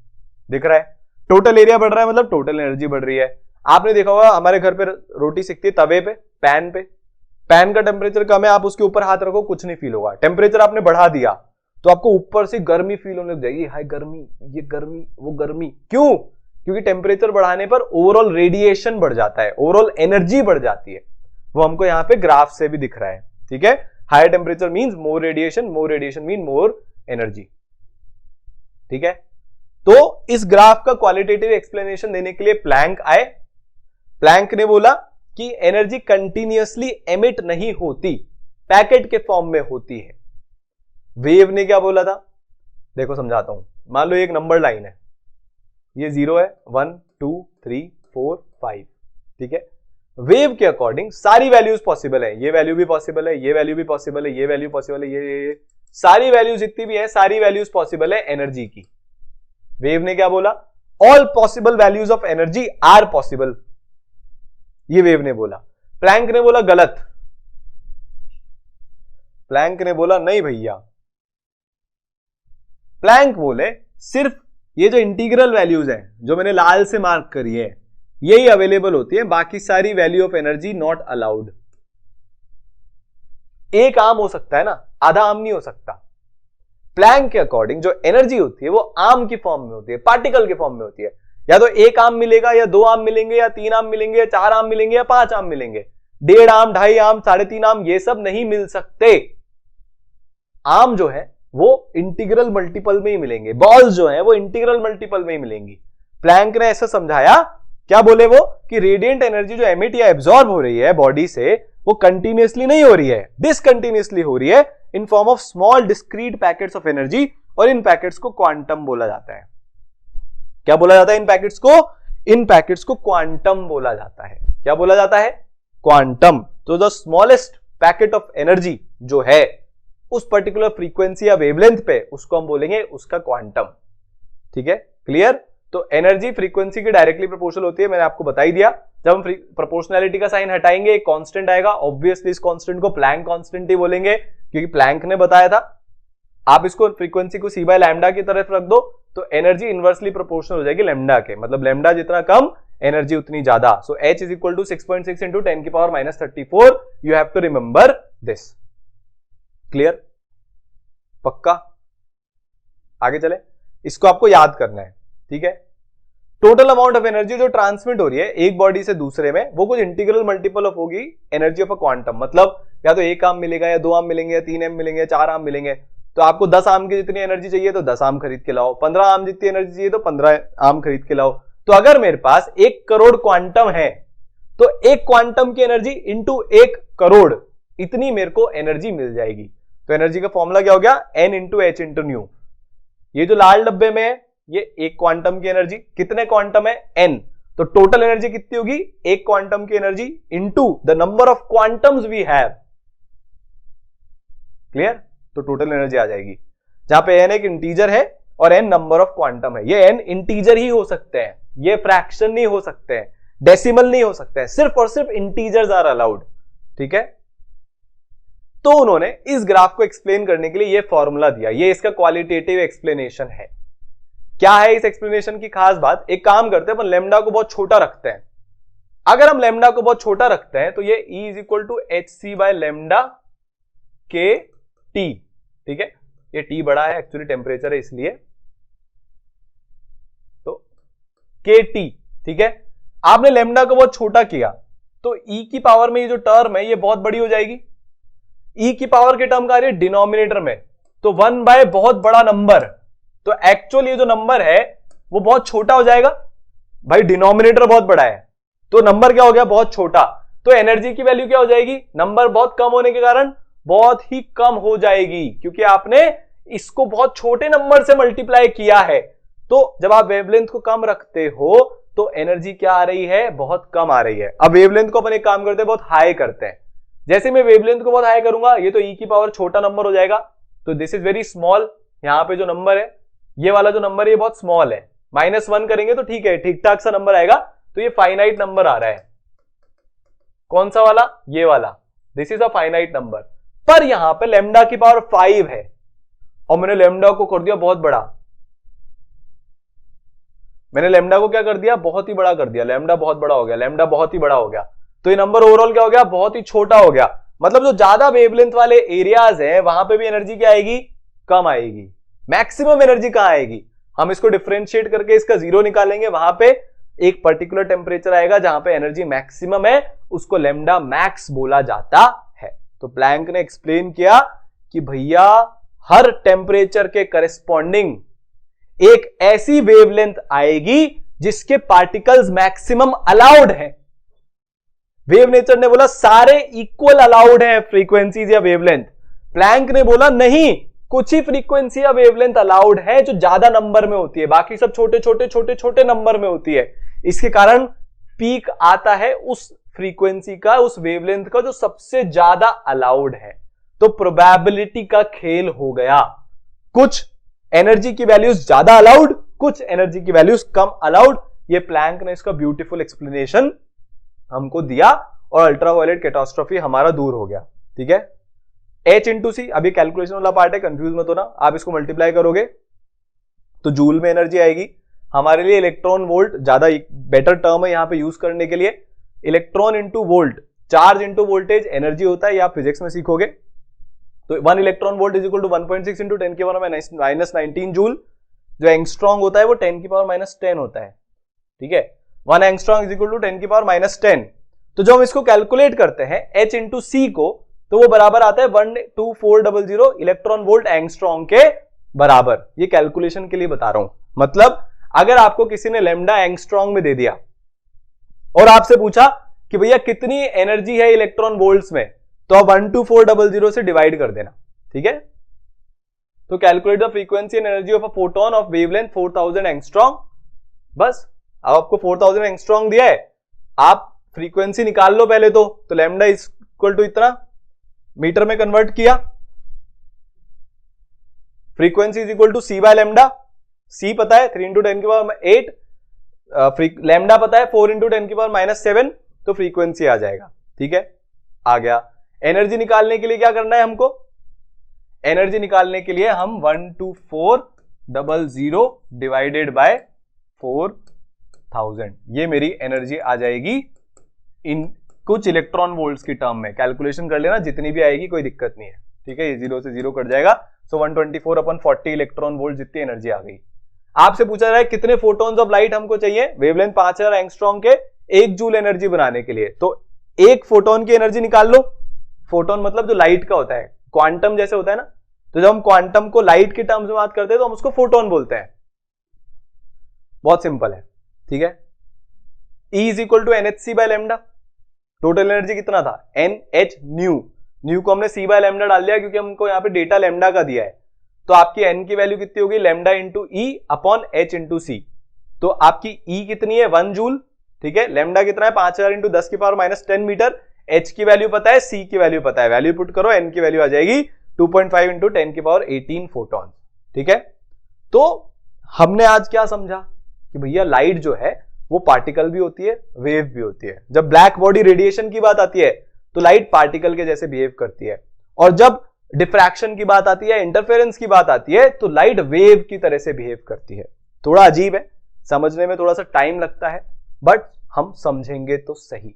दिख रहा है, टोटल एरिया बढ़ रहा है मतलब टोटल एनर्जी बढ़ रही है। आपने देखा होगा हमारे घर पे रोटी सिकती है तवे पे, पैन पे, पैन का टेम्परेचर कम है, आप उसके ऊपर हाथ रखो कुछ नहीं फील होगा। टेम्परेचर आपने बढ़ा दिया तो आपको ऊपर से गर्मी फील होने लग जाएगी, हाय गर्मी, ये गर्मी, वो गर्मी। क्यों? क्योंकि टेम्परेचर बढ़ाने पर ओवरऑल रेडिएशन बढ़ जाता है, ओवरऑल एनर्जी बढ़ जाती है। वो हमको यहां पे ग्राफ से भी दिख रहा है, ठीक है। Higher temperature means more radiation mean more energy, ठीक है। तो इस ग्राफ का क्वालिटेटिव एक्सप्लेनेशन देने के लिए प्लैंक आए। प्लैंक ने बोला कि एनर्जी कंटिन्यूअसली एमिट नहीं होती, पैकेट के फॉर्म में होती है। वेव ने क्या बोला था, देखो समझाता हूं। मान लो एक नंबर लाइन है, ये 0 है, 1 2 3 4 5, ठीक है। वेव के अकॉर्डिंग सारी वैल्यूज पॉसिबल है, ये वैल्यू भी पॉसिबल है, ये वैल्यू भी पॉसिबल है, ये वैल्यू पॉसिबल है, ये सारी वैल्यूज जितनी भी है सारी वैल्यूज पॉसिबल है एनर्जी की। वेव ने क्या बोला, all possible values of energy are possible, ये वेव ने बोला। प्लैंक ने बोला गलत, प्लैंक ने बोला नहीं भैया, प्लैंक बोले सिर्फ ये जो इंटीग्रल वैल्यूज हैं जो मैंने लाल से मार्क करी है यही अवेलेबल होती है, बाकी सारी value of energy not allowed. एक आर्म हो सकता है ना, आधा आर्म नहीं हो सकता। प्लैंक के अकॉर्डिंग जो एनर्जी होती है वो आर्म की फॉर्म में होती है, पार्टिकल के फॉर्म में होती है। या तो एक आर्म मिलेगा, या 2 आर्म मिलेंगे, या 3 आर्म मिलेंगे, या 4 आर्म मिलेंगे, या 5 आर्म मिलेंगे। 1.5 आर्म, 2.5 आर्म, 3.5 आर्म, ये सब नहीं मिल सकते। आर्म जो है वो इंटीग्रल मल्टीपल में ही मिलेंगे, बॉल्स जो है वो इंटीग्रल मल्टीपल में ही मिलेंगी। प्लैंक ने ऐसा समझाया, क्या बोले वो, कि रेडिएंट एनर्जी जो एमिट या एब्जॉर्ब हो रही है बॉडी से वो कंटिन्यूअसली नहीं हो रही है, डिसकंटिन्यूअसली हो रही है in form of small discrete packets of energy, और इन पैकेट्स को क्वांटम बोला जाता है। क्या बोला जाता है इन पैकेट्स को? इन पैकेट्स को क्वांटम बोला जाता है। क्या बोला जाता है? क्वांटम। तो the smallest packet of energy जो है उस पर्टिकुलर फ्रीक्वेंसी या वेवलेंथ पे, उसको हम बोलेंगे उसका क्वांटम, ठीक है, क्लियर। तो एनर्जी फ्रीक्वेंसी की डायरेक्टली प्रोपोर्शनल होती है, मैंने आपको बता ही दिया। जब हम प्रोपोर्शनैलिटी का साइन हटाएंगे एक कांस्टेंट आएगा, ऑब्वियसली इस कांस्टेंट को प्लैंक कांस्टेंट ही बोलेंगे क्योंकि प्लैंक ने बताया था। आप इसको फ्रीक्वेंसी को c बाय लैम्डा की तरफ रख दो तो एनर्जी इनवर्सली प्रोपोर्शनल हो जाएगी लैम्डा के, मतलब लैम्डा जितना कम एनर्जी उतनी ज्यादा। So h is equal to 6.6 into 10 की power -34। You have to remember this, clear, पक्का। आगे चले, इसको आपको याद करना है, ठीक है। टोटल अमाउंट ऑफ एनर्जी जो ट्रांसमिट हो रही है एक बॉडी से दूसरे में, वो कुछ इंटीग्रल मल्टीपल ऑफ होगी एनर्जी ऑफ अ क्वांटम। मतलब या तो 1 आर्म मिलेगा, या 2 आर्म मिलेंगे, या 3 आर्म मिलेंगे, या 4 आर्म मिलेंगे। तो आपको 10 आर्म की जितनी एनर्जी चाहिए तो 10 आर्म खरीद के लाओ, 15 आर्म जितनी एनर्जी चाहिए तो 15 आर्म खरीद के लाओ। तो अगर मेरे पास 1 करोड़ क्वांटम है तो 1 क्वांटम की एनर्जी इंटू 1 करोड़, इतनी मेरे को एनर्जी मिल जाएगी। तो एनर्जी का फॉर्मूला क्या हो गया? n into H into new. ये जो लाल डब्बे में है ये 1 क्वांटम की एनर्जी, कितने क्वांटम है? n। तो टोटल एनर्जी कितनी होगी? 1 क्वांटम की energy into the number of quantums we have, clear. तो टोटल एनर्जी आ जाएगी, जहां पे n एक इंटीजर है और n नंबर ऑफ क्वांटम है। ये n इंटीजर ही हो सकते हैं, ये फ्रैक्शन नहीं हो सकते हैं, डेसिमल नहीं हो सकते हैं, सिर्फ और सिर्फ इंटीजर्स आर अलाउड, ठीक है। तो उन्होंने इस ग्राफ को एक्सप्लेन करने के लिए ये फॉर्मूला दिया, ये इसका क्वालिटेटिव एक्सप्लेनेशन है। क्या है इस एक्सप्लेनेशन की खास बात? एक काम करते हैं, अपन लेमडा को बहुत छोटा रखते हैं। अगर हम लेमडा को बहुत छोटा रखते हैं तो ये E is equal to H C by lambda K T, ठीक है। ये टी बड़ा है, एक्चुअली टेम्परेचर है इसलिए, तो के टी, ठीक है। आपने लेमडा को बहुत छोटा किया तो E की पावर में ये जो टर्म है ये बहुत बड़ी हो जाएगी। E की पावर के टर्म का आ रही है डिनोमिनेटर में, तो 1 बाय बहुत बड़ा नंबर, तो एक्चुअली ये जो नंबर है वो बहुत छोटा हो जाएगा। भाई डिनोमिनेटर बहुत बड़ा है तो नंबर क्या हो गया? बहुत छोटा। तो एनर्जी की वैल्यू क्या हो जाएगी? नंबर बहुत कम होने के कारण बहुत ही कम हो जाएगी, क्योंकि आपने इसको बहुत छोटे नंबर से मल्टीप्लाई किया है। तो जब आप वेवलेंथ को कम रखते हो तो एनर्जी क्या आ रही है? बहुत कम आ रही है। अब वेवलेंथ को अपन एक काम करते हैं, बहुत हाई करते हैं। जैसे मैं वेवलेंथ को बहुत हाई करूंगा ये तो E की पावर छोटा नंबर हो जाएगा, तो दिस इज वेरी स्मॉल। यहां पे जो नंबर है ये वाला जो नंबर है ये बहुत स्मॉल है, -1 करेंगे तो ठीक है, ठीक ठाक सा नंबर आएगा। तो ये फाइनाइट नंबर आ रहा है। कौन सा वाला? ये वाला, this is a finite number. पर यहां पे लेमडा की पावर 5 है और मैंने लेमडा को कर दिया बहुत बड़ा। मैंने लेमडा को क्या कर दिया? बहुत ही बड़ा कर दिया। लेमडा बहुत बड़ा हो गया, लेमडा बहुत ही बड़ा हो गया, तो ये नंबर ओवरऑल क्या हो गया? बहुत ही छोटा हो गया। मतलब जो ज्यादा वेवलेंथ वाले एरियाज है वहां पे भी एनर्जी क्या आएगी, कम आएगी। मैक्सिमम एनर्जी कहां आएगी, हम इसको डिफरेंशिएट करके इसका जीरो निकालेंगे, वहां पे एक पर्टिकुलर टेम्परेचर आएगा जहां पे एनर्जी मैक्सिमम है, उसको लैम्डा मैक्स बोला जाता है। तो प्लैंक ने एक्सप्लेन किया कि भैया हर टेम्परेचर के करेस्पॉन्डिंग एक ऐसी वेवलेंथ आएगी जिसके पार्टिकल्स मैक्सिमम अलाउड हैं। वेव नेचर ने बोला सारे इक्वल अलाउड हैं फ्रीक्वेंसीज या वेवलेंथ, प्लैंक ने बोला नहीं, कुछ ही फ्रीक्वेंसी या वेवलेंथ अलाउड है जो ज्यादा नंबर में होती है, बाकी सब छोटे छोटे छोटे छोटे नंबर में होती है। इसके कारण पीक आता है उस फ्रीक्वेंसी का, उस वेवलेंथ का जो सबसे ज्यादा अलाउड है। तो प्रोबेबिलिटी का खेल हो गया, कुछ एनर्जी की वैल्यूज ज्यादा अलाउड, कुछ एनर्जी की वैल्यूज कम अलाउड। ये प्लैंक ने इसका ब्यूटीफुल एक्सप्लेनेशन हमको दिया और अल्ट्रावायलेट कैटास्ट्रॉफी हमारा दूर हो गया। ठीक है, H इंटू सी, अभी कैलकुलेशन वाला पार्ट है, कंफ्यूज मत होना। आप इसको मल्टीप्लाई करोगे तो जूल में एनर्जी आएगी। हमारे लिए इलेक्ट्रॉन वोल्ट ज्यादा बेटर टर्म है यहां पे यूज करने के लिए। Electron into volt, charge into voltage energy होता है, ये आप फिजिक्स में सीखोगे। तो 1 electron volt is equal to 1.6 into 10 की पावर -19 जूल। जो एंगस्ट्रॉन्ग होता है वो 10 की पावर -10 होता है। ठीक है, 1 एंगस्ट्रॉन्ग इज इक्वल टू 10 की पावर -10। तो जब हम इसको कैलकुलेट करते हैं H इंटू सी को, तो वो बराबर आता है 12400 इलेक्ट्रॉन वोल्ट एंगस्ट्रॉन्ग के बराबर। ये कैलकुलेशन के लिए बता रहा हूं। मतलब अगर आपको किसी ने लैम्डा एंगस्ट्रॉन्ग में दे दिया और आपसे पूछा कि भैया कितनी एनर्जी है इलेक्ट्रॉन वोल्ट्स में, तो आप 12400 से डिवाइड कर देना। ठीक है, तो calculate the frequency and energy of a photon of wavelength 4000 angstrom. बस अब आपको 4000 एंगस्ट्रॉन्ग दिया है, आप फ्रीक्वेंसी निकाल लो पहले तो लैम्डा इज इक्वल टू इतना, मीटर में कन्वर्ट किया, frequency is equal to c by lambda. C पता है 3 इंटू 10 की पावर 8, लैम्डा पता है 4 इंटू 10 की पावर -7, तो फ्रीक्वेंसी आ जाएगा। ठीक है, आ गया। एनर्जी निकालने के लिए क्या करना है हमको, एनर्जी निकालने के लिए हम 12400 डिवाइडेड बाय 4000, ये मेरी एनर्जी आ जाएगी इन कुछ इलेक्ट्रॉन वोल्ट्स की टर्म में। कैलकुलेशन कर लेना, जितनी भी आएगी कोई दिक्कत नहीं है। ठीक है, ये 0 से 0 कट जाएगा। सो 124/40 इलेक्ट्रॉन वोल्ट जितनी एनर्जी आ गई। आपसे पूछा जा रहा है कितने फोटोन्स ऑफ लाइट हमको चाहिए वेवलेंथ 5000 एंगस्ट्रॉम के 1 जूल एनर्जी बनाने के लिए, तो एक फोटोन की एनर्जी निकाल लो। फोटोन मतलब जो लाइट का होता है, क्वांटम जैसे होता है ना, तो जब हम क्वांटम को लाइट के टर्म्स में बात करते हैं तो हम उसको फोटोन बोलते हैं। बहुत सिंपल है। ठीक है, E is equal to NhC by lambda. Total energy कितना था, NH न्यू को हमने C बाय लैम्डा डाल दिया क्योंकि हमको यहाँ पे डेटा लैम्डा का दिया है। तो आपकी N की वैल्यू कितनी होगी, lambda into E upon H into C। तो आपकी E कितनी है, 1 जूल। ठीक है, लैम्डा कितना है 5000 इंटू 10 की पावर -10 मीटर। H की वैल्यू पता है, C की वैल्यू पता है, वैल्यू पुट करो, N की वैल्यू आ जाएगी 2.5 इंटू 10 की पावर 18 फोटॉन। ठीक है, तो हमने आज क्या समझा कि भैया लाइट जो है वो पार्टिकल भी होती है, वेव भी होती है। जब ब्लैक बॉडी रेडिएशन की बात आती है तो लाइट पार्टिकल के जैसे बिहेव करती है, और जब डिफ्रैक्शन की बात आती है, इंटरफेरेंस की बात आती है, तो लाइट वेव की तरह से बिहेव करती है। थोड़ा अजीब है, समझने में थोड़ा सा टाइम लगता है, बट हम समझेंगे तो सही।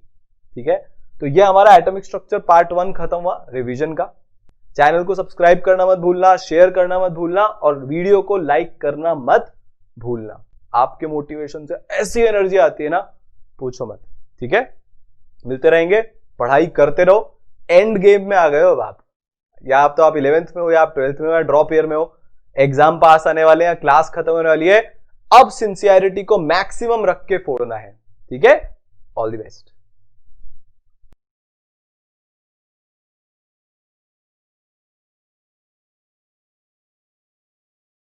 ठीक है, तो ये हमारा एटॉमिक स्ट्रक्चर पार्ट 1 खत्म हुआ रिवीजन का। चैनल को सब्सक्राइब करना मत भूलना, शेयर करना मत भूलना, और वीडियो को लाइक करना मत भूलना। आपके मोटिवेशन से ऐसी एनर्जी आती है ना, पूछो मत। ठीक है, मिलते रहेंगे, पढ़ाई करते रहो। एंड गेम में आ गए हो आप, या आप तो आप 11th में हो, या आप 12th में हो, या ड्रॉप ईयर में हो, एग्जाम पास आने वाले हैं, क्लास खत्म होने वाली है। अब सिंसियरिटी को मैक्सिमम रख के फोड़ना है। ठीक है, ऑल द बेस्ट।